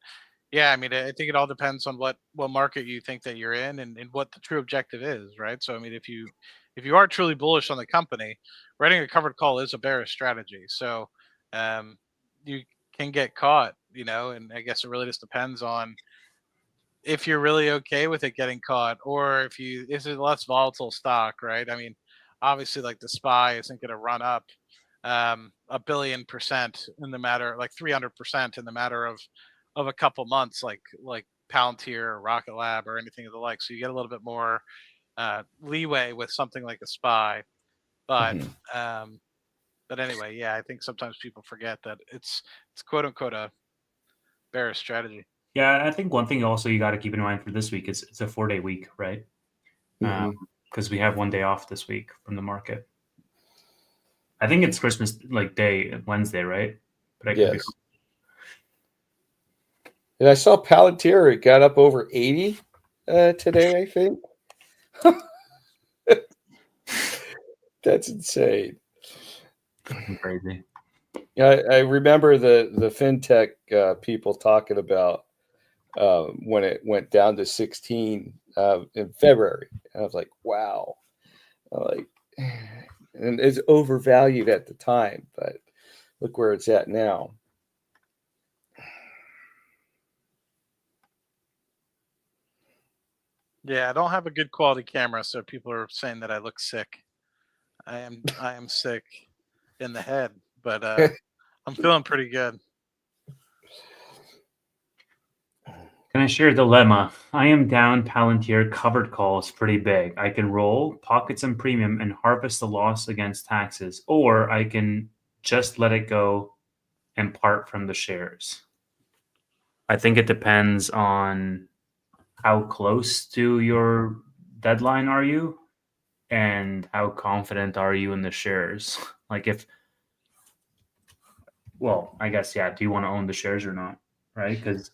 yeah, I mean, I think it all depends on what market you think that you're in and what the true objective is, right? So, I mean, if you are truly bullish on the company, writing a covered call is a bearish strategy. So, you can get caught, and I guess it really just depends on if you're really okay with it getting caught, or if it's a less volatile stock, right? I mean, obviously, like the SPY isn't going to run up 1,000,000,000% in the matter, like 300% in the matter of a couple months, like Palantir or Rocket Lab or anything of the like. So you get a little bit more leeway with something like a SPY, but but anyway, yeah, I think sometimes people forget that it's quote unquote a bearish strategy. Yeah, I think one thing also you got to keep in mind for this week is it's a 4-day week, right? Because we have 1 day off this week from the market. I think it's Christmas Day, Wednesday, right? But I could be. And I saw Palantir, it got up over 80 today, I think. That's insane. Crazy. I remember the fintech people talking about when it went down to 16 in February. And I was like, wow. And it's overvalued at the time, but look where it's at now. Yeah, I don't have a good quality camera, so people are saying that I look sick. I am sick in the head, but I'm feeling pretty good. Can I share a dilemma? I am down Palantir covered calls pretty big. I can roll, pocket some premium, and harvest the loss against taxes, or I can just let it go and part from the shares. I think it depends on how close to your deadline are you and how confident are you in the shares. I guess, yeah, do you want to own the shares or not, right? Because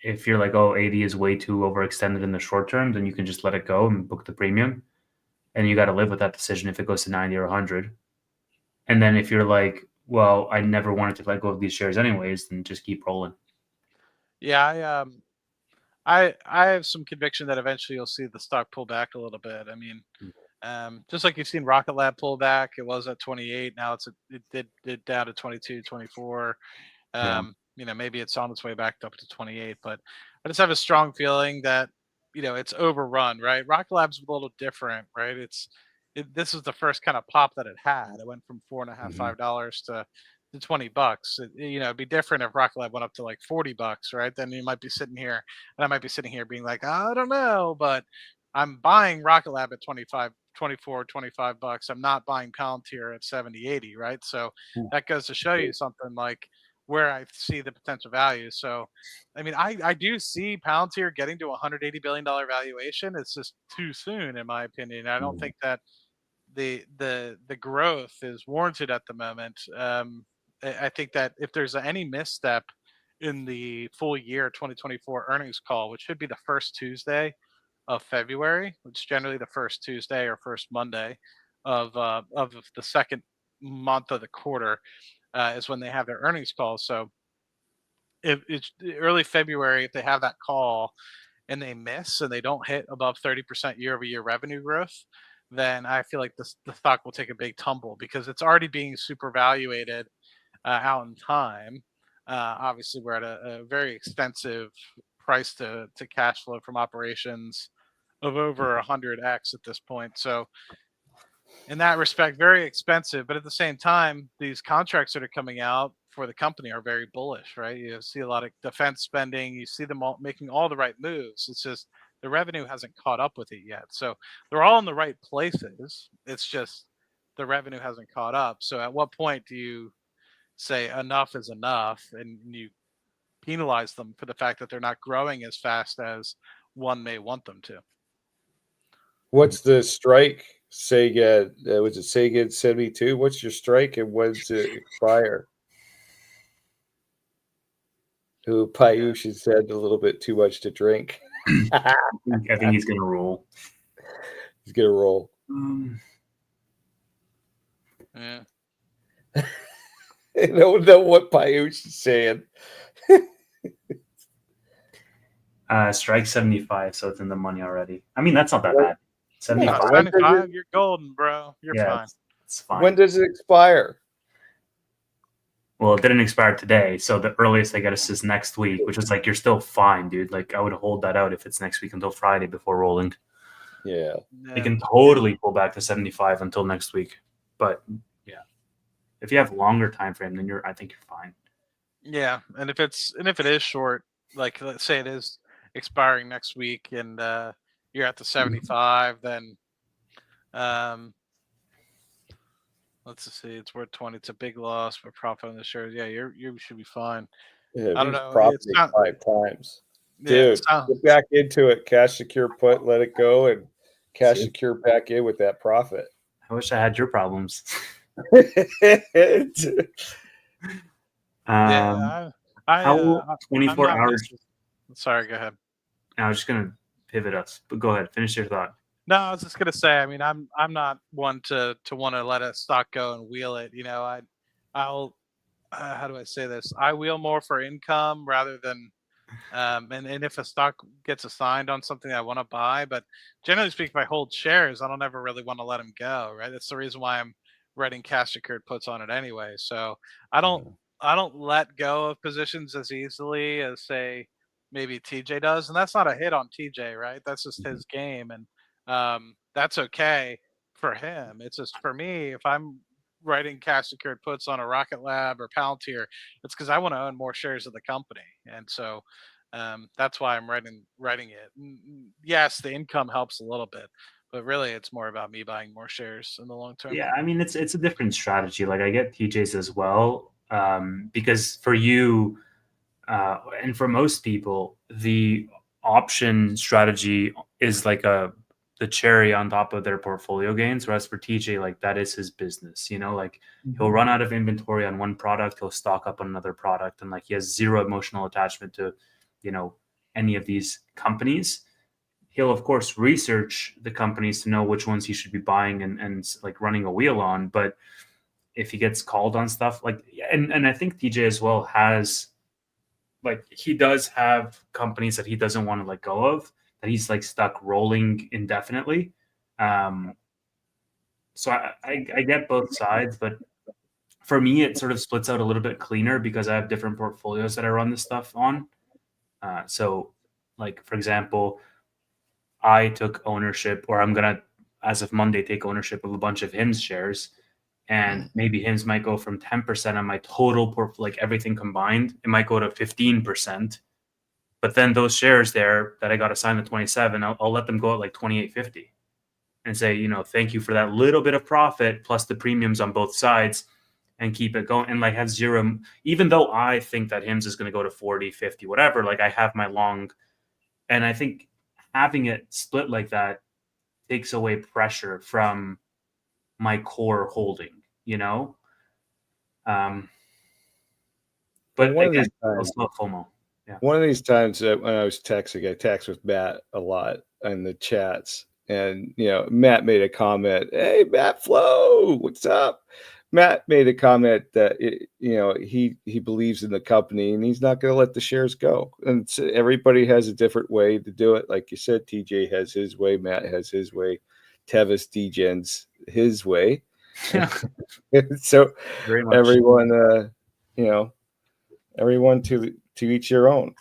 if you're like, 80 is way too overextended in the short term, then you can just let it go and book the premium. And you got to live with that decision if it goes to 90 or 100. And then if you're like, well, I never wanted to let go of these shares anyways, then just keep rolling. Yeah, I have some conviction that eventually you'll see the stock pull back a little bit. I mean, Just like you've seen Rocket Lab pull back, it was at 28. Now it did down to 22, 24. Yeah. Maybe it's on its way back up to 28, but I just have a strong feeling that, it's overrun, right? Rocket Lab's a little different, right? This is the first kind of pop that it had. It went from $4.50, $5 to $20. It'd be different if Rocket Lab went up to like $40, right? Then you might be sitting here, and I might be sitting here being like, I don't know, but I'm buying Rocket Lab at 25, 24, $25. I'm not buying Palantir at 70, 80, right? So that goes to show you something like where I see the potential value. So, I mean, I do see Palantir getting to a $180 billion valuation. It's just too soon, in my opinion. I don't think that the growth is warranted at the moment. I think that if there's any misstep in the full year 2024 earnings call, which should be the first Tuesday of February, which is generally the first Tuesday or first Monday of the second month of the quarter, is when they have their earnings call. So if it's early February, if they have that call and they miss and they don't hit above 30% year-over-year revenue growth, then I feel like the stock will take a big tumble because it's already being super valuated out in time. Obviously, we're at a very expensive price to cash flow from operations of over 100x at this point. So in that respect, very expensive. But at the same time, these contracts that are coming out for the company are very bullish, right? You see a lot of defense spending. You see them all making all the right moves. It's just the revenue hasn't caught up with it yet. So they're all in the right places. It's just the revenue hasn't caught up. So at what point do you say enough is enough and you penalize them for the fact that they're not growing as fast as one may want them to? What's the strike? Sega, was it Sega 72? What's your strike and when's it expire? Who Payush said a little bit too much to drink. I think he's gonna roll. He's gonna roll. Yeah. I don't know what Payush is saying. Strike 75, so it's in the money already. I mean, that's not that bad. 75. 75, you're golden, bro. You're fine. It's fine. When does it expire? Well, it didn't expire today, so the earliest they get us is next week, which is like you're still fine, dude. Like I would hold that out if it's next week until Friday before rolling. Yeah. They can totally pull back to 75 until next week. But yeah. If you have longer time frame, then I think you're fine. Yeah, and if it is short, like let's say it is expiring next week and you're at the 75, then let's see, it's worth 20. It's a big loss for profit on the shares. Yeah, you should be fine. Yeah, I don't know. Property 5 times. Dude, Yeah, get back into it. Cash secure put, let it go, and cash secure back in with that profit. I wish I had your problems. Yeah, how 24 hours? Sorry, go ahead. I was just gonna pivot us, but go ahead, finish your thought. No, I was just gonna say. I mean, I'm not one to want to let a stock go and wheel it. I'll how do I say this? I wheel more for income rather than and if a stock gets assigned on something I want to buy. But generally speaking, if I hold shares, I don't ever really want to let them go. Right? That's the reason why I'm writing cash secured puts on it anyway. So I don't let go of positions as easily as say maybe TJ does, and that's not a hit on TJ, right? That's just his game, and that's okay for him. It's just for me, if I'm writing cash secured puts on a Rocket Lab or Palantir, it's because I want to own more shares of the company, and so that's why I'm writing it. Yes, the income helps a little bit, but really it's more about me buying more shares in the long term. Yeah, I mean it's a different strategy. Like I get TJ's as well, because for you and for most people, the option strategy is like the cherry on top of their portfolio gains. Whereas for TJ, like that is his business. Like he'll run out of inventory on one product, he'll stock up on another product, and like he has zero emotional attachment to, any of these companies. He'll of course research the companies to know which ones he should be buying and like running a wheel on. But if he gets called on stuff like, and I think TJ as well has, like he does have companies that he doesn't want to let go of, that he's like stuck rolling indefinitely. So I get both sides, but for me, it sort of splits out a little bit cleaner because I have different portfolios that I run this stuff on. So, like for example, I took ownership, or I'm gonna, as of Monday, take ownership of a bunch of HIMS shares, and maybe HIMS might go from 10% on my total like everything combined, it might go to 15%. But then those shares there that I got assigned at 27, I'll let them go at like 28.50, and say, thank you for that little bit of profit plus the premiums on both sides, and keep it going, and like have zero. Even though I think that HIMS is going to go to 40, 50, whatever, like I have my long, and I think having it split like that takes away pressure from my core holding, but one of again, these I'll times, still have FOMO. Yeah. One of these times that when I was texting, I text with Matt a lot in the chats, and Matt made a comment. Hey, Matt Flo, what's up? Matt made a comment that he believes in the company and he's not going to let the shares go. And everybody has a different way to do it. Like you said, TJ has his way, Matt has his way, Tevis DGen's his way. Yeah. So Very much. everyone, everyone to each their own.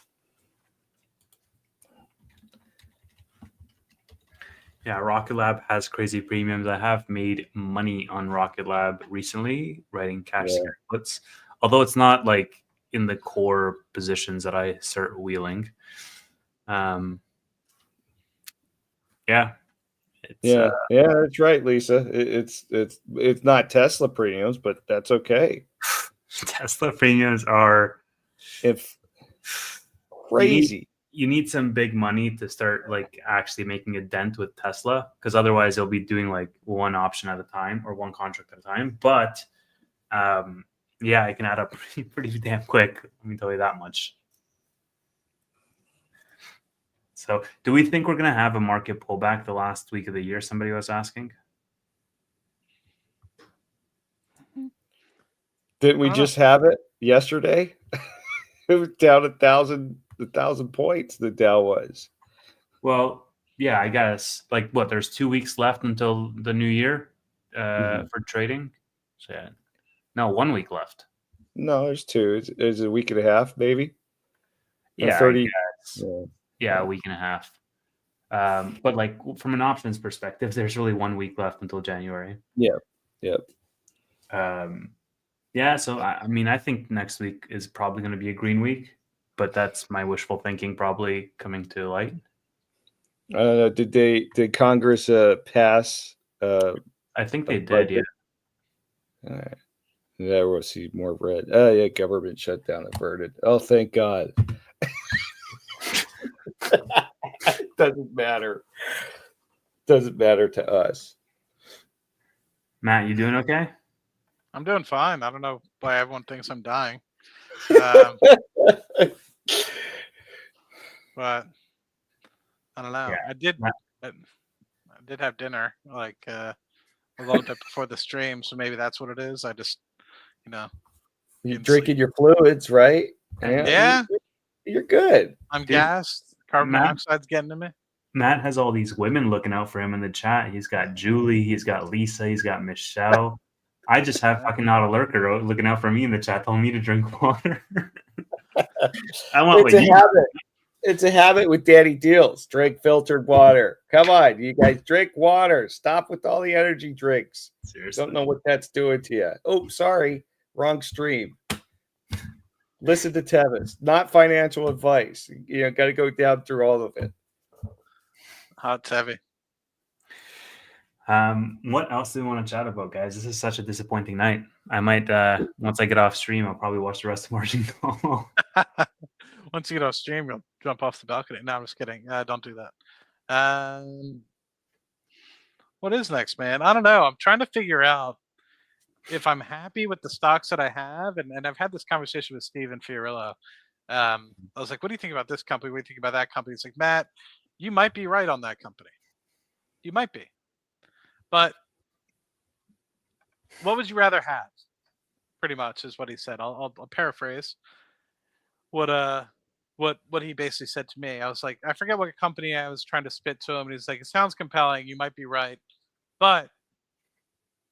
Yeah, Rocket Lab has crazy premiums. I have made money on Rocket Lab recently, writing cash puts, although it's not like in the core positions that I start wheeling. Yeah. That's right, Lisa. It's not Tesla premiums, but that's okay. Tesla premiums are crazy. You need some big money to start like actually making a dent with Tesla, because otherwise they'll be doing like one option at a time or one contract at a time. But I can add up pretty damn quick. Let me tell you that much. So do we think we're going to have a market pullback the last week of the year? Somebody was asking. Didn't we just have it yesterday? It was down 1,000 points. The Dow was. Well, yeah, I guess like what? There's 2 weeks left until the new year for trading. So yeah, no, 1 week left. No, there's two. It's a week and a half, maybe. Yeah, 30. Yeah, a week and a half. But like from an options perspective, there's really 1 week left until January. Yeah. So I think next week is probably going to be a green week, but that's my wishful thinking probably coming to light. I don't know. Did Congress pass? I think they did. Yeah. All right. Yeah, we'll see more red. Oh yeah, government shutdown averted. Oh, thank God. Doesn't matter. Doesn't matter to us. Matt, you doing okay? I'm doing fine. I don't know why everyone thinks I'm dying. But I don't know. Yeah. I did have dinner like a little bit before the stream, so maybe that's what it is. I just, You're drinking your fluids, right? Yeah. You're good. I'm gassed. Carbon monoxide's getting to me. Matt has all these women looking out for him in the chat. He's got Julie, he's got Lisa, he's got Michelle. I just have fucking not a lurker looking out for me in the chat, telling me to drink water. Habit. It's a habit with Daddy Deals. Drink filtered water. Come on, you guys, drink water. Stop with all the energy drinks. Seriously. Don't know what that's doing to you. Oh, sorry. Wrong stream. Listen to Tevis. Not financial advice. Got to go down through all of it. Hot heavy. What else do we want to chat about, guys? This is such a disappointing night. I might once I get off stream, I'll probably watch the rest of Margin Call. Once you get off stream, you'll jump off the balcony. No, I'm just kidding. Don't do that. What is next, man? I don't know. I'm trying to figure out if I'm happy with the stocks that I have, and I've had this conversation with Steven Fiorillo. I was like, what do you think about this company? What do you think about that company? It's like, Matt, you might be right on that company. You might be. But what would you rather have? Pretty much is what he said. I'll paraphrase what he basically said to me. I was like, I forget what company I was trying to spit to him, and he's like, it sounds compelling. You might be right, but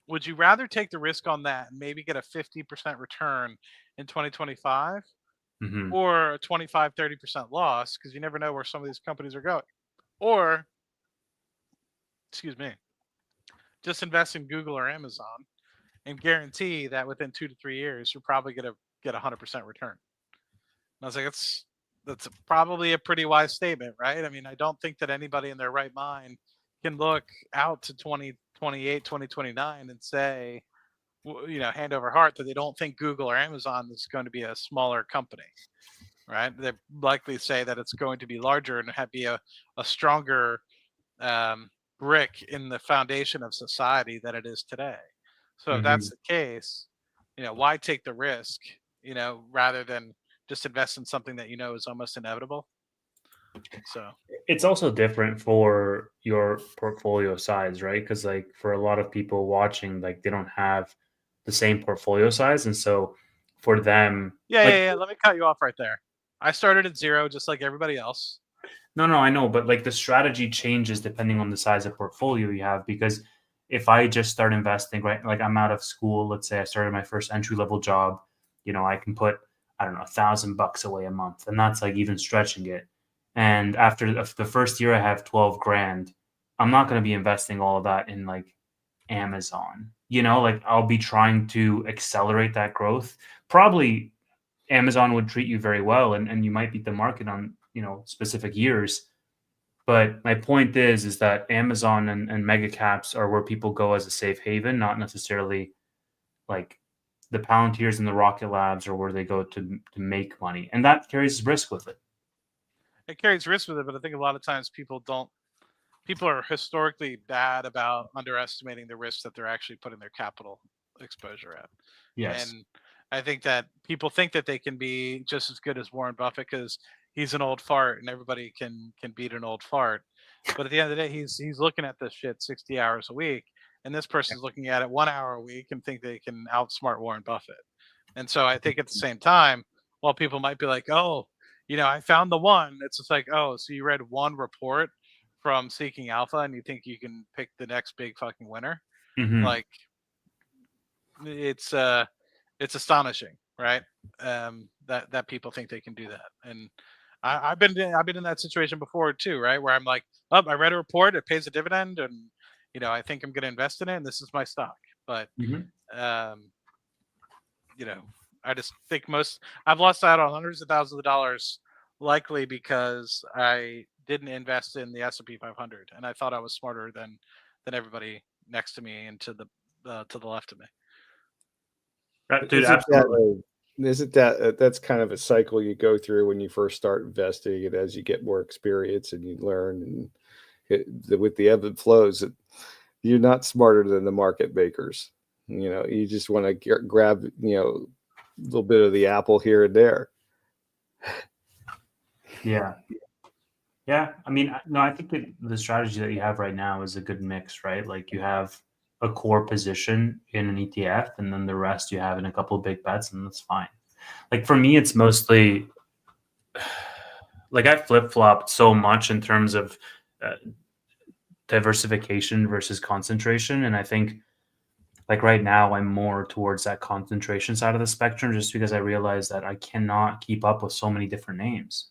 would you rather take the risk on that and maybe get a 50% return in 2025 Hmm. or a 25-30% loss because you never know where some of these companies are going? Or, excuse me, just invest in Google or Amazon and guarantee that within 2 to 3 years, you're probably going to get a 100% return. And I was like, that's probably a pretty wise statement, right? I mean, I don't think that anybody in their right mind can look out to 2028, 2029 and say, hand over heart that they don't think Google or Amazon is going to be a smaller company, right? They likely say that it's going to be larger and be a stronger brick in the foundation of society that it is today. So if that's the case, why take the risk, rather than just invest in something that is almost inevitable? So It's also different for your portfolio size, right? Because like for a lot of people watching, like they don't have the same portfolio size, and so for them, yeah. Let me cut you off right there. I started at 0, just like everybody else. no, I know, but like the strategy changes depending on the size of portfolio you have. Because if I just start investing, right, like I'm out of school, let's say I started my first entry level job, I can put, I don't know, $1,000 away a month, and that's like even stretching it. And after the first year, I have 12 grand. I'm not going to be investing all of that in like Amazon. Like I'll be trying to accelerate that growth. Probably Amazon would treat you very well, and you might beat the market on specific years. But my point is that Amazon and mega caps are where people go as a safe haven, not necessarily like the Palantirs and the Rocket Labs are where they go to make money, and that carries risk with it. It carries risk with it, but I think a lot of times people are historically bad about underestimating the risk that they're actually putting their capital exposure at. Yes. And I think that people think that they can be just as good as Warren Buffett because he's an old fart and everybody can beat an old fart. But at the end of the day, he's looking at this shit 60 hours a week, and this person's looking at it 1 hour a week and think they can outsmart Warren Buffett. And so I think at the same time, while people might be like, oh, I found the one, it's just like, oh, so you read one report from Seeking Alpha and you think you can pick the next big fucking winner? Mhm. Like, it's astonishing, right? That people think they can do that. And I've been in that situation before too, right? Where I'm like, oh, I read a report, it pays a dividend, and I think I'm going to invest in it, and this is my stock. But Mhm. I just think I've lost out on hundreds of thousands of dollars, likely because I didn't invest in the S&P 500, and I thought I was smarter than everybody next to me and to the left of me. Dude, absolutely. Isn't that's kind of a cycle you go through when you first start investing, and as you get more experience and you learn, and with the ebb and flows, you're not smarter than the market makers. You just want to grab a little bit of the apple here and there. Yeah. I mean, no, I think that the strategy that you have right now is a good mix, right? Like you have a core position in an ETF, and then the rest you have in a couple of big bets, and that's fine. Like for me, it's mostly like I flip-flopped so much in terms of diversification versus concentration, and I think like right now I'm more towards that concentration side of the spectrum, just because I realize that I cannot keep up with so many different names.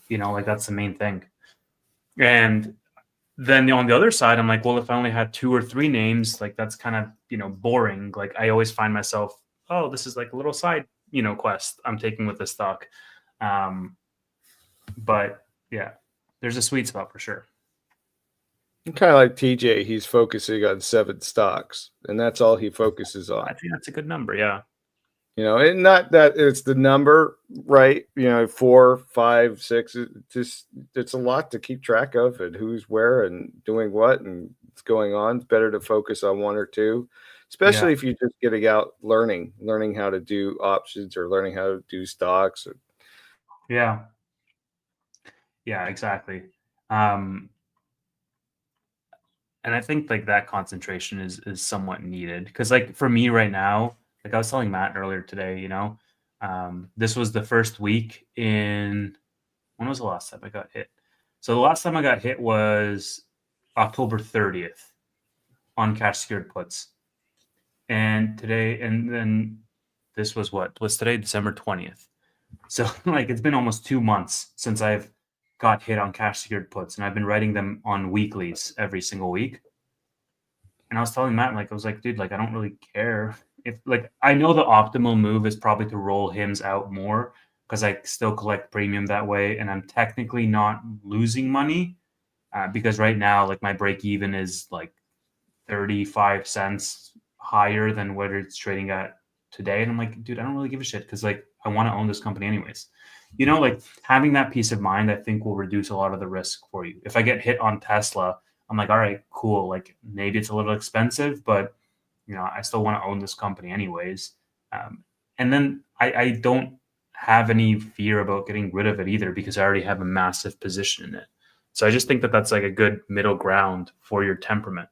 Like that's the main thing. And then on the other side, I'm like, well, if I only had 2 or 3 names, like that's kind of boring. Like I always find myself, oh, this is like a little side quest I'm taking with this stock. But yeah, there's a sweet spot for sure. Kind of like TJ, he's focusing on 7 stocks, and that's all he focuses on. I think that's a good number. Yeah. And not that it's the number, right? 4, 5, 6. It's a lot to keep track of, and who's where and doing what and what's going on. It's better to focus on 1 or 2, especially if you're just getting out learning how to do options or learning how to do stocks. Yeah, exactly. And I think like that concentration is somewhat needed, because like for me right now, like I was telling Matt earlier today, this was the first week when was the last time I got hit? So the last time I got hit was October 30th. on cash secured puts. And then this was today, December 20th. So like it's been almost 2 months since I've got hit on cash secured puts, and I've been writing them on weeklies every single week. And I was telling Matt, like, I was like, dude, like, I don't really care if, like, I know the optimal move is probably to roll hymns out more because I still collect premium that way, and I'm technically not losing money because right now, like, my break even is like 35 cents higher than what it's trading at today. And I'm like, dude, I don't really give a shit because, like, I want to own this company anyways. You know, like, having that peace of mind, I think, will reduce a lot of the risk for you. If I get hit on Tesla, I'm like, all right, cool. Like, maybe it's a little expensive, but, you know, I still want to own this company anyways. And then I don't have any fear about getting rid of it either because I already have a massive position in it. So I just think that that's like a good middle ground for your temperament.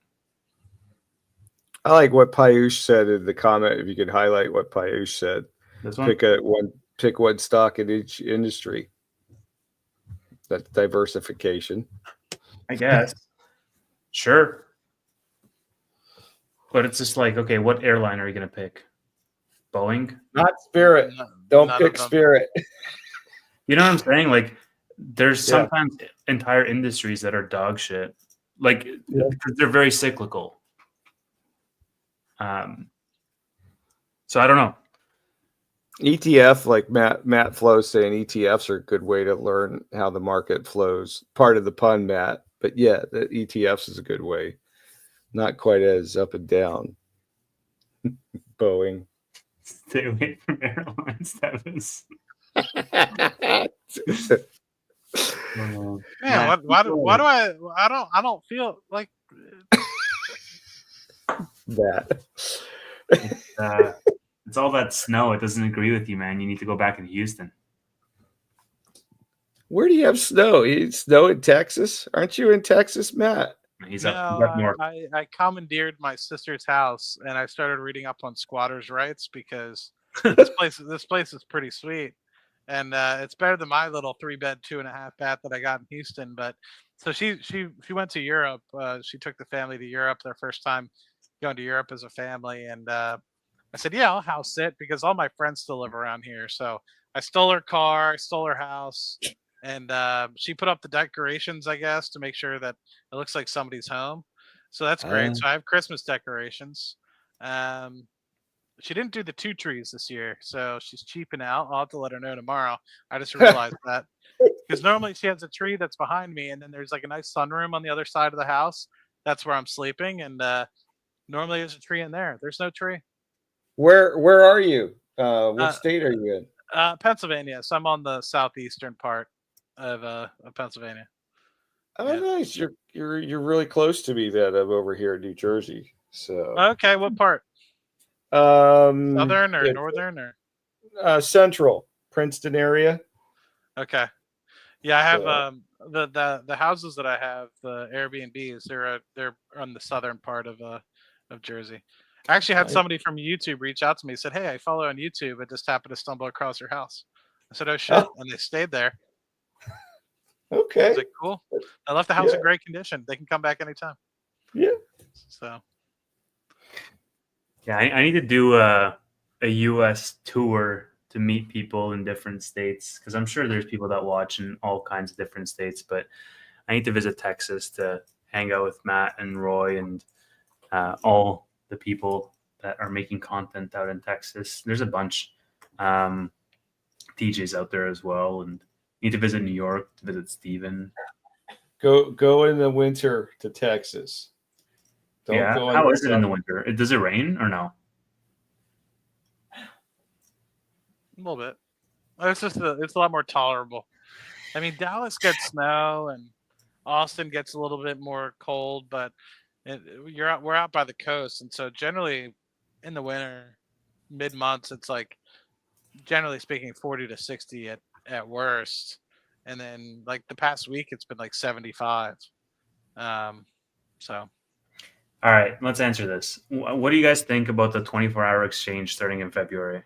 I like what Payush said in the comment. If you could highlight what Payush said, This one? pick one stock in each industry. That's diversification, I guess. Sure. But it's just like, okay, what airline are you going to pick? Boeing? not Spirit. Don't None pick of them. Spirit. You know what I'm saying? Like, there's sometimes entire industries that are dog shit, like, because they're very cyclical. So I don't know. ETF, like Matt Flo's saying, ETFs are a good way to learn how the market flows. Part of the pun, Matt. But yeah, the ETFs is a good way. Not quite as up and down. Boeing. Stay away from airlines, Travis. Man, why do I don't feel like that. It's all that snow. It doesn't agree with you, man. You need to go back in Houston. Where do you have snow? Snow in Texas? Aren't you in Texas, Matt? He's no, up north. I commandeered my sister's house and I started reading up on squatters' rights because this place is pretty sweet. And it's better than my little 3-bed, 2.5 bath that I got in Houston. But so she went to Europe. She took the family to Europe, their first time going to Europe as a family. And I said, yeah, I'll house sit because all my friends still live around here. So I stole her car, I stole her house, and she put up the decorations, I guess, to make sure that it looks like somebody's home. So that's great. So I have Christmas decorations. She didn't do the 2 trees this year, so she's cheaping out. I'll have to let her know tomorrow. I just realized that because normally she has a tree that's behind me, and then there's like a nice sunroom on the other side of the house. That's where I'm sleeping, and normally there's a tree in there. There's no tree. Where are you? What state are you in? Pennsylvania. So I'm on the southeastern part of Pennsylvania. Oh, nice. You're really close to me. Then I'm over here in New Jersey. So okay, what part? Southern or northern or central Princeton area. Okay. Yeah, I have the houses that I have, the Airbnbs. They're on the southern part of Jersey. I actually had somebody from YouTube reach out to me. Said, "Hey, I follow on YouTube. I just happened to stumble across your house." I said, "Oh shit!" And they stayed there. Okay. I was like, "Cool." I left the house in great condition. They can come back anytime. Yeah. So. Yeah, I need to do a U.S. tour to meet people in different states because I'm sure there's people that watch in all kinds of different states. But I need to visit Texas to hang out with Matt and Roy and all the people that are making content out in Texas. There's a bunch DJs out there as well, and need to visit New York to visit Steven. Go in the winter to Texas. Don't go how is it in the winter? Does it rain or no? A little bit. It's a lot more tolerable. I mean, Dallas gets snow and Austin gets a little bit more cold, but we're out by the coast, and so generally in the winter, mid months, it's like generally speaking 40 to 60 at worst, and then like the past week it's been like 75. So. All right, let's answer this. What do you guys think about the 24-hour exchange starting in February?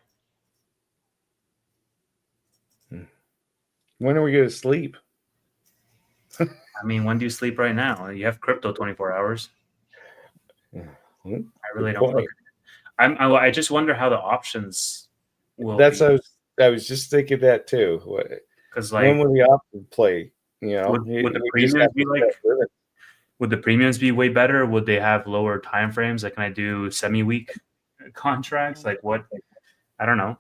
When are we going to sleep? I mean, when do you sleep right now? You have crypto 24 hours. Hmm, I really good don't. point. I just wonder how the options will That's be, I was just thinking that too. because When like will the option play? You know, would the we just premiums have be to like? set limits. Would the premiums be way better? Would they have lower time frames? Like, can I do semi-week contracts? Like, what? I don't know.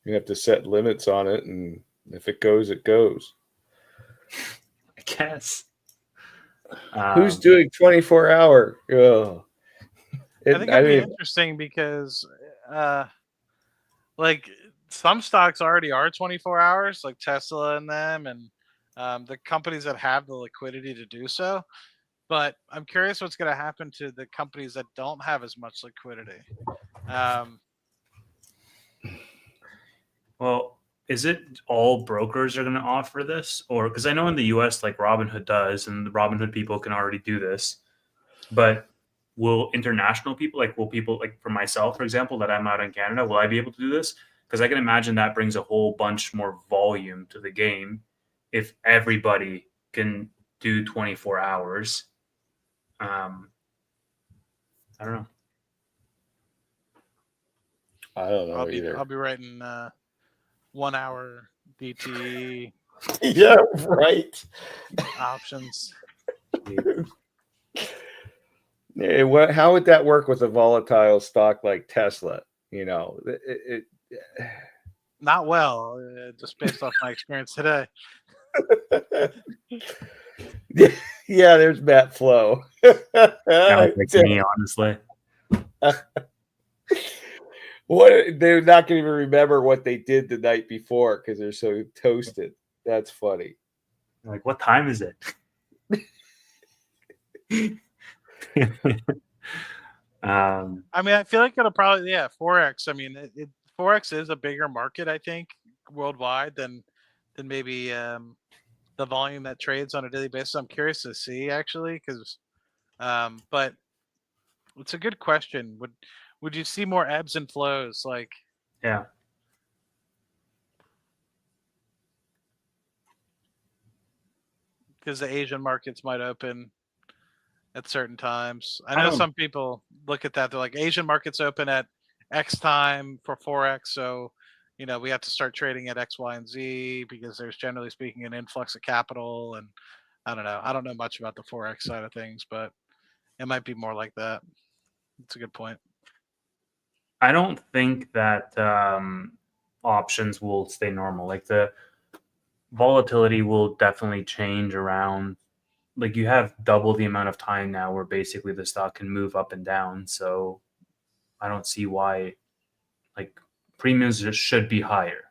You have to set limits on it, and if it goes, it goes. I guess. Who's doing 24-hour? Oh, I think it'd be interesting because, like, some stocks already are 24 hours, like Tesla and them, and the companies that have the liquidity to do so. But I'm curious what's going to happen to the companies that don't have as much liquidity. Well, is it all brokers are going to offer this, or because I know in the U.S. like Robinhood does, and the Robinhood people can already do this, but will international people, like, will people like for myself, for example, that I'm out in Canada, will I be able to do this? Because I can imagine that brings a whole bunch more volume to the game if everybody can do 24 hours. I don't know. I don't know either. I'll be writing 1 hour DT Yeah, right. options. Yeah, how would that work with a volatile stock like Tesla? You know, Not well, just based off my experience today. yeah, there's Matt Flo. Sounds like me, honestly. What, they're not going to even remember what they did the night before because they're so toasted. That's funny. Like, what time is it? I mean, I feel like it'll probably, Forex. I mean, Forex is a bigger market, I think, worldwide than maybe the volume that trades on a daily basis. I'm curious to see actually, because but it's a good question. Would you see more ebbs and flows? Like, Yeah. because the Asian markets might open at certain times. I I know don't- some people look at that. They're like, Asian markets open at X time for Forex, so we have to start trading at X, Y, and Z because there's generally speaking an influx of capital. And I don't know. I don't know much about the Forex side of things, but it might be more like that. It's a good point. I don't think that options will stay normal. Like, the volatility will definitely change around. Like, you have double the amount of time now where basically the stock can move up and down. So I don't see why, like, premiums just should be higher.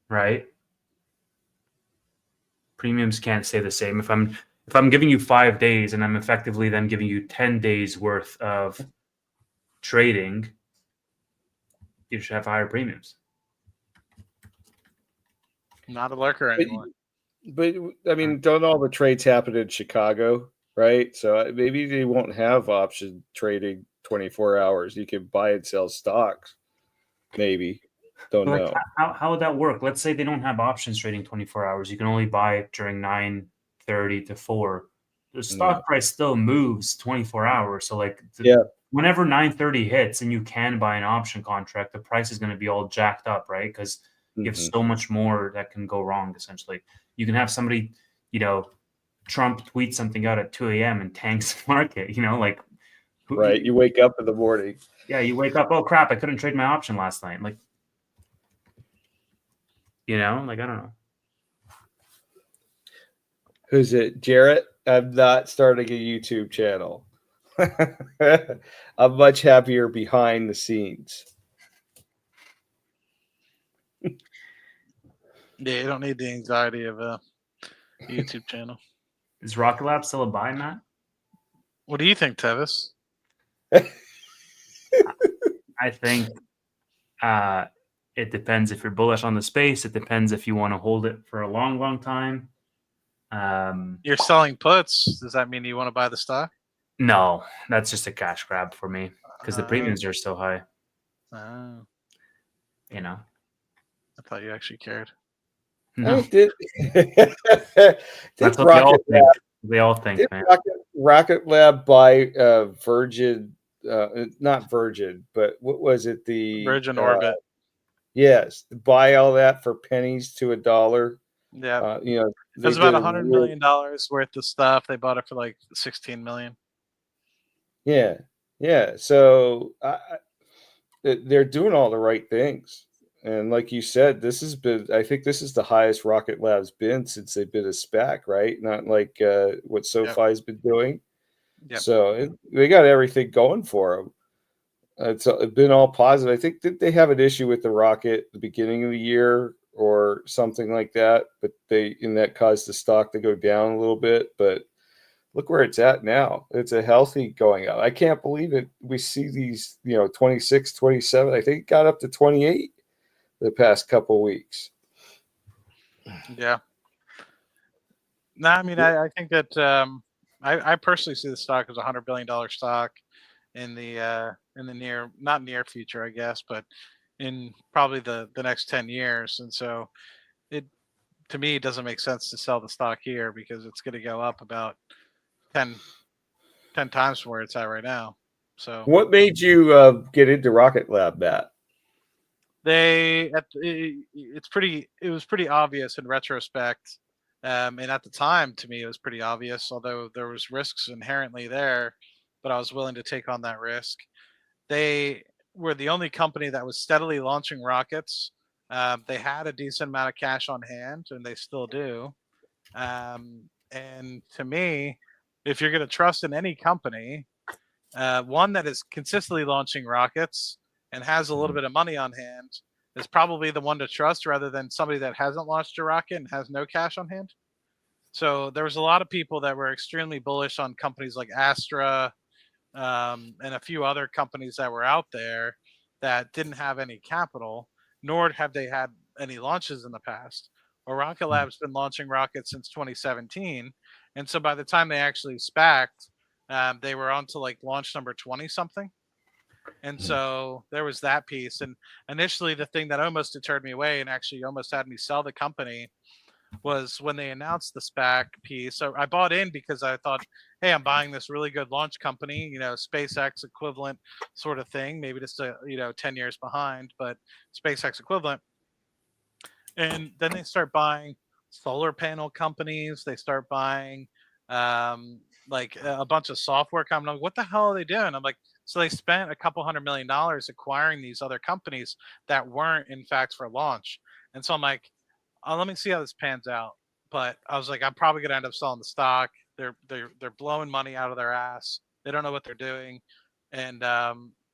Right? Premiums can't stay the same. If I'm giving you 5 days and I'm effectively then giving you 10 days worth of trading, you should have higher premiums. Not a lurker anymore. But I mean, don't all the trades happen in Chicago, right? So maybe they won't have option trading 24 hours. You can buy and sell stocks. Maybe. Don't Like, know. how would that work? Let's say they don't have options trading 24 hours. You can only buy it during 9:30 to 4. The stock price still moves 24 hours. So like, whenever 9:30 hits and you can buy an option contract, the price is going to be all jacked up, right? Because you have so much more that can go wrong. Essentially, you can have somebody, Trump tweets something out at 2 a.m. and tanks the market. Like, right? You wake up in the morning. Yeah, you wake up. Oh crap! I couldn't trade my option last night. Like, like, I don't know. Who's it? Jarrett? I'm not starting a YouTube channel. I'm much happier behind the scenes. Yeah, you don't need the anxiety of a YouTube channel. Is Rocket Lab still a buy, Matt? What do you think, Tevis? I think it depends if you're bullish on the space. It depends if you want to hold it for a long, long time. You're selling puts. Does that mean you want to buy the stock? No, that's just a cash grab for me because the premiums are so high. Oh. I thought you actually cared. No. That's what they all think. They all think, Did man. Rocket Lab buy Virgin? Not Virgin, but what was it? Virgin Orbit. Yes, buy all that for pennies to a dollar. Yeah. You know, It they was about did a $100 real- million worth of stuff. They bought it for like 16 million. Yeah, yeah. So they're doing all the right things, and like you said, this has been. I think this is the highest Rocket Lab's been since they've been a SPAC, right? Not like what SoFi's been doing. Yep. So they got everything going for them. It's been all positive. I think that they have an issue with the rocket at the beginning of the year or something like that, but that caused the stock to go down a little bit. But look where it's at now. It's a healthy going up. I can't believe it. We see these, 26, 27. I think it got up to 28 the past couple weeks. Yeah. No, I mean, I think that I personally see the stock as $100 billion stock in the not near future, I guess, but in probably the next 10 years. And so it, to me, it doesn't make sense to sell the stock here because it's going to go up about 10 times from where it's at right now. So What made you get into Rocket Lab, Matt? it was pretty obvious in retrospect. And at the time, to me, it was pretty obvious, although there was risks inherently there, but I was willing to take on that risk. They were the only company that was steadily launching rockets. They had a decent amount of cash on hand, and they still do. And to me, if you're going to trust in any company, one that is consistently launching rockets and has a little bit of money on hand is probably the one to trust rather than somebody that hasn't launched a rocket and has no cash on hand. So there was a lot of people that were extremely bullish on companies like Astra, and a few other companies that were out there that didn't have any capital, nor have they had any launches in the past. Well, Rocket Lab's been launching rockets since 2017, and so by the time they actually SPAC'd, they were on to like launch number 20 something. And so there was that piece. And initially, the thing that almost deterred me away and actually almost had me sell the company was when they announced the SPAC piece. So I bought in because I thought, hey, I'm buying this really good launch company, SpaceX equivalent sort of thing, maybe just 10 years behind, but SpaceX equivalent. And then they start buying solar panel companies. They start buying like a bunch of software companies. I'm like, what the hell are they doing? I'm like, so they spent a couple $100 million acquiring these other companies that weren't in fact for launch. And so I'm like, let me see how this pans out. But I was like, I'm probably gonna end up selling the stock. They're blowing money out of their ass. They don't know what they're doing, and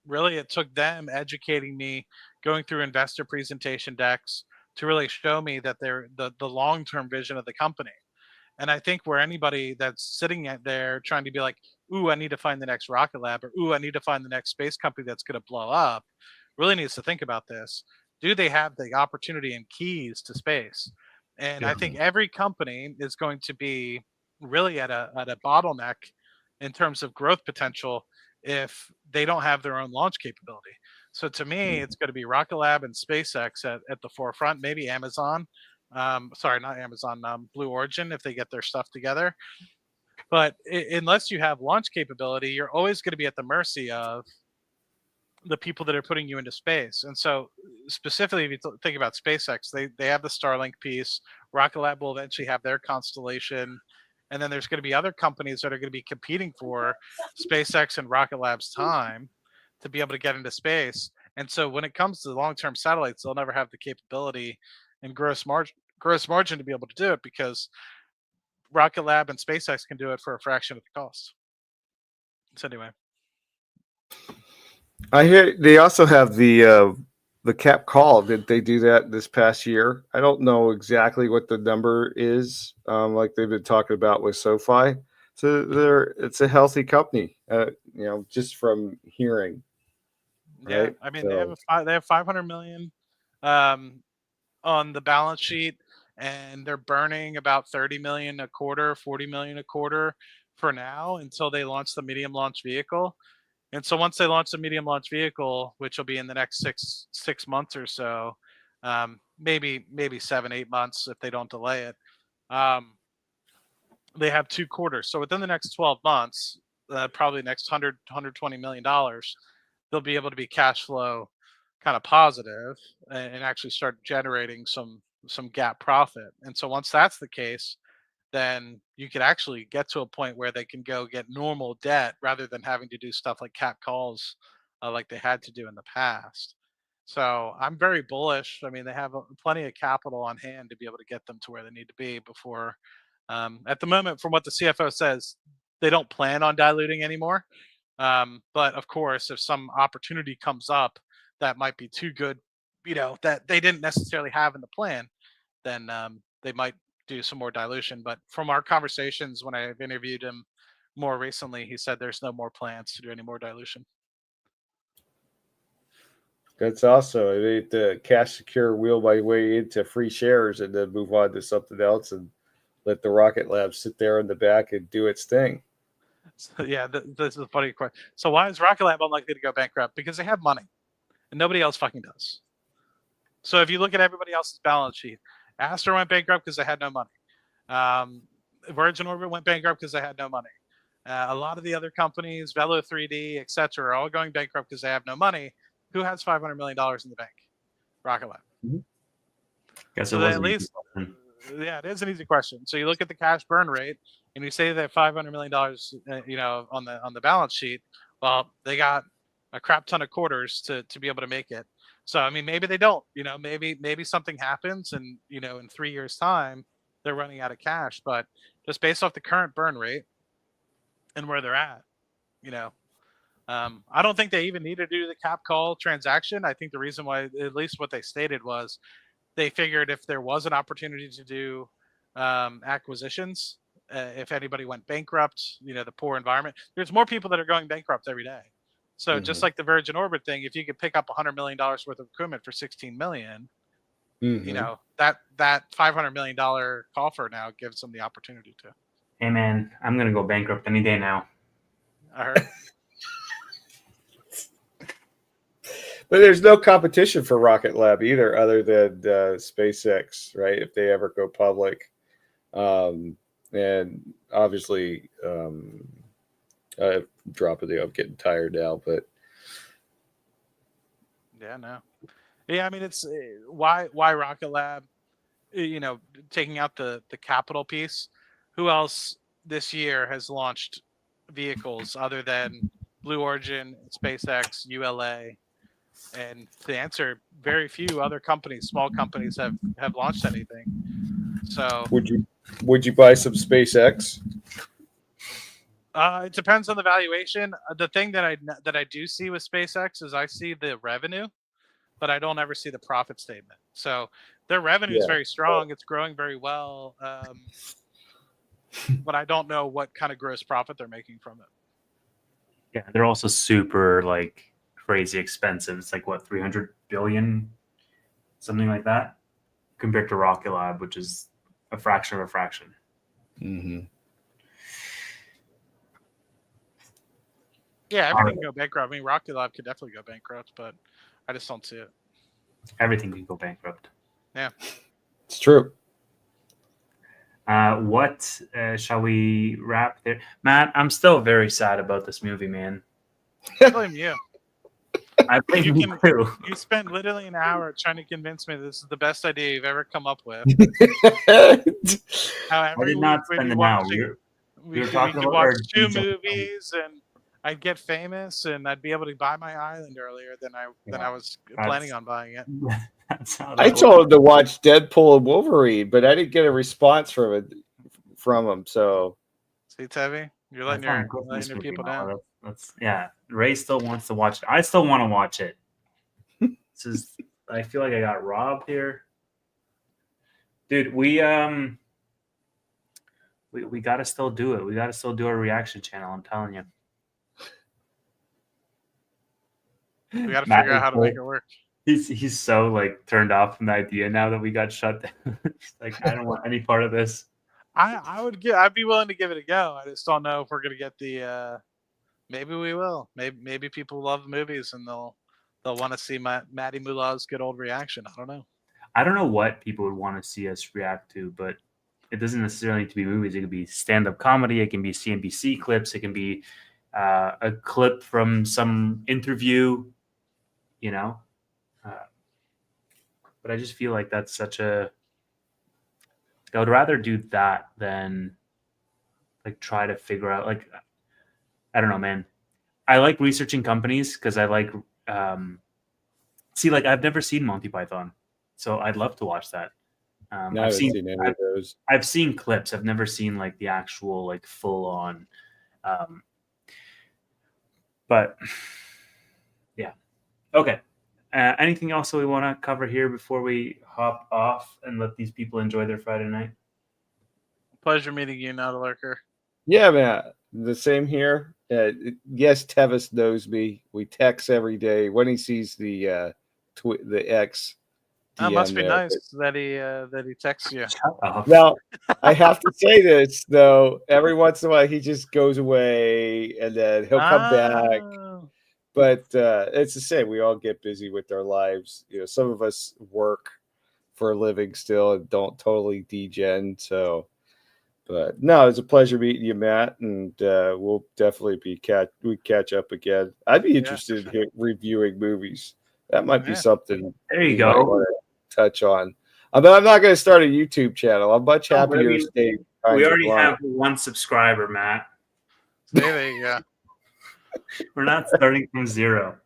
really, it took them educating me, going through investor presentation decks to really show me that they're the long term vision of the company. And I think where anybody that's sitting at there trying to be like, ooh, I need to find the next Rocket Lab, or ooh, I need to find the next space company that's going to blow up, really needs to think about this. Do they have the opportunity and keys to space? And I think every company is going to be really at a bottleneck in terms of growth potential if they don't have their own launch capability. So to me, it's going to be Rocket Lab and SpaceX at the forefront, maybe Amazon. Sorry, not Amazon, Blue Origin, if they get their stuff together. But unless you have launch capability, you're always going to be at the mercy of the people that are putting you into space. And so specifically, if you think about SpaceX, they have the Starlink piece. Rocket Lab will eventually have their constellation. And then there's going to be other companies that are going to be competing for SpaceX and Rocket Lab's time to be able to get into space. And so when it comes to long-term satellites, they'll never have the capability and gross margin to be able to do it because Rocket Lab and SpaceX can do it for a fraction of the cost. So anyway, I hear they also have the cap call. Did they do that this past year? I don't know exactly what the number is. Like they've been talking about with SoFi. So it's a healthy company. Just from hearing. yeah, Right? I mean So, they have 500 million on the balance sheet, and they're burning about 30 million a quarter, 40 million a quarter for now until they launch the medium launch vehicle. And so once they launch the medium launch vehicle, which will be in the next six months or so, maybe 7-8 months if they don't delay it, they have 2 quarters. So within the next 12 months, probably next 120 million dollars, they'll be able to be cash flow kind of positive and actually start generating some gap profit. And so once that's the case, then you could actually get to a point where they can go get normal debt rather than having to do stuff like cap calls like they had to do in the past. So I'm very bullish. I mean, they have plenty of capital on hand to be able to get them to where they need to be before. At the moment, from what the CFO says, they don't plan on diluting anymore. But of course, if some opportunity comes up that might be too good, that they didn't necessarily have in the plan, then they might do some more dilution. But from our conversations when I've interviewed him more recently, he said there's no more plans to do any more dilution. That's also the cash secure wheel my way into free shares and then move on to something else and let the Rocket Lab sit there in the back and do its thing. So, yeah, this is a funny question. So why is Rocket Lab unlikely to go bankrupt? Because they have money, and nobody else fucking does. So if you look at everybody else's balance sheet, Astor went bankrupt because they had no money. Virgin Orbit went bankrupt because they had no money. A lot of the other companies, Velo 3D, etc., are all going bankrupt because they have no money. Who has $500 million in the bank? Rocket Lab. Guess So it was at least, yeah, it is an easy question. So you look at the cash burn rate, and you say that $500 million, on the balance sheet. Well, they got a crap ton of quarters to be able to make it. So I mean, maybe they don't. Maybe something happens, and in 3 years' time, they're running out of cash. But just based off the current burn rate and where they're at, I don't think they even need to do the cap call transaction. I think the reason why, at least what they stated, was they figured if there was an opportunity to do acquisitions, if anybody went bankrupt, the poor environment, there's more people that are going bankrupt every day. So just like the Virgin Orbit thing, if you could pick up $100 million worth of equipment for 16 million, that $500 million coffer now gives them the opportunity to. Hey man, I'm gonna go bankrupt any day now. I heard. But there's no competition for Rocket Lab either, other than SpaceX, right? If they ever go public, and obviously, I'm getting tired now. But yeah, I mean, it's why Rocket Lab, taking out the capital piece. Who else this year has launched vehicles other than Blue Origin, SpaceX, ULA? And to answer, very few other companies, small companies, have launched anything. So would you buy some SpaceX? It depends on the valuation. The thing that I do see with SpaceX is I see the revenue, but I don't ever see the profit statement. So their revenue is very strong; it's growing very well, but I don't know what kind of gross profit they're making from it. Yeah, they're also super crazy expensive. It's like what, 300 billion, something like that, compared to Rocket Lab, which is a fraction of a fraction. Yeah, everything can go bankrupt. I mean, Rocket Lab could definitely go bankrupt, but I just don't see it. Everything can go bankrupt. Yeah, it's true. What shall we wrap there, Matt? I'm still very sad about this movie, man. I blame you. I blame you too. You spent literally an hour trying to convince me this is the best idea you've ever come up with. I did not spend an hour. We were talking about watch 2 movies, and I'd get famous, and I'd be able to buy my island earlier than I was planning on buying it. I told him to watch Deadpool and Wolverine, but I didn't get a response from him. So, see, Tevi, you're letting your people down. Ray still wants to watch it. I still want to watch it. I feel like I got robbed here, dude. We gotta still do it. We gotta still do our reaction channel. I'm telling you. We gotta figure out how to make it work. He's so turned off from the idea now that we got shut down. I don't want any part of this. I'd be willing to give it a go. I just don't know if we're gonna get the. Maybe we will. Maybe people love movies and they'll want to see Matty Mullah's good old reaction. I don't know. I don't know what people would want to see us react to, but It doesn't necessarily need to be movies. It could be stand-up comedy. It can be CNBC clips. It can be a clip from some interview, you know. But I just feel like that's such a. I would rather do that than like try to figure out like I don't know, man. I like researching companies because I like see like I've never seen Monty Python, so I'd love to watch that. No, I haven't seen any of those. I've seen clips. I've never seen like the actual like full on. But yeah, okay. Anything else that we want to cover here before we hop off and let these people enjoy their Friday night? Pleasure meeting you, Not a Lurker. Yeah, man. The same here. Yes, Tevis knows me. We text every day when he sees the X. That must be DM nice that he texts you. Now, I have to say this though. Every once in a while, he just goes away, and then he'll come back. But it's the same. We all get busy with our lives. You know, some of us work for a living still and don't totally degen. So, but no, it's a pleasure meeting you, Matt, and we'll definitely be catch up again. I'd be interested in reviewing movies. That might be something. There you go. Touch on. I'm not going to start a YouTube channel. I'm much happier to stay. We already have one subscriber, Matt. There you go. We're not starting from zero.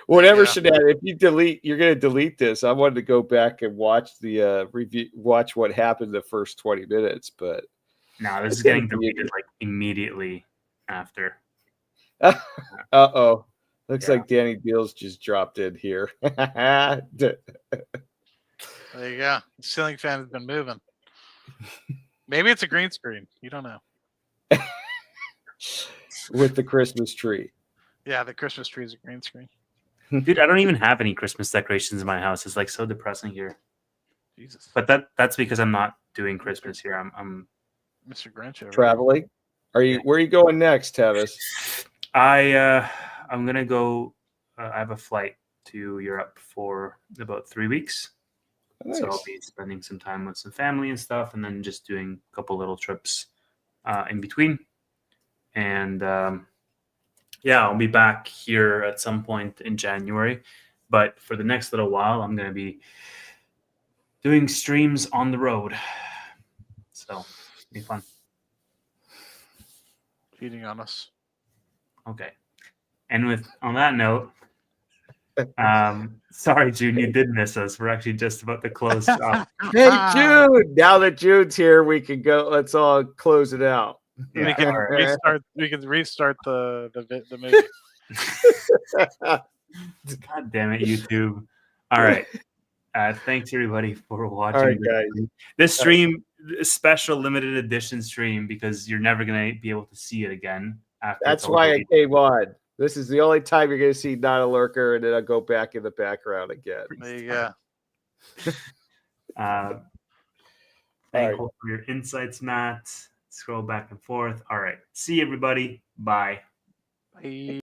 Whatever, Shanad, if you're going to delete this. I wanted to go back and watch the review, watch what happened the first 20 minutes. But no, this is getting deleted like immediately after. Uh-oh. Looks like Danny Deals just dropped in here. There you go. The ceiling fan has been moving. Maybe it's a green screen. You don't know. With the Christmas tree. Yeah, the Christmas tree is a green screen. Dude, I don't even have any Christmas decorations in my house. It's like so depressing here. Jesus. But that's because I'm not doing Christmas here. I'm Mr. Grinch. Traveling. Where are you going next, Tevis? I'm gonna go. I have a flight to Europe for about 3 weeks, so I'll be spending some time with some family and stuff, and then just doing a couple little trips in between. And I'll be back here at some point in January. But for the next little while, I'm gonna be doing streams on the road, so it'll be fun. Feeding on us. Okay. And on that note, sorry, June, you did miss us. We're actually just about to close shop. Hey, June! Now that June's here, we can go. Let's all close it out. Yeah. We can restart the movie. God damn it, YouTube! All right. Thanks everybody for watching. All right, guys. This stream, special limited edition stream, because you're never gonna be able to see it again. That's why I came on. This is the only time you're going to see Not a Lurker, and then I'll go back in the background again. There you go. Thankful for your insights, Matt. Scroll back and forth. All right. See everybody. Bye. Bye.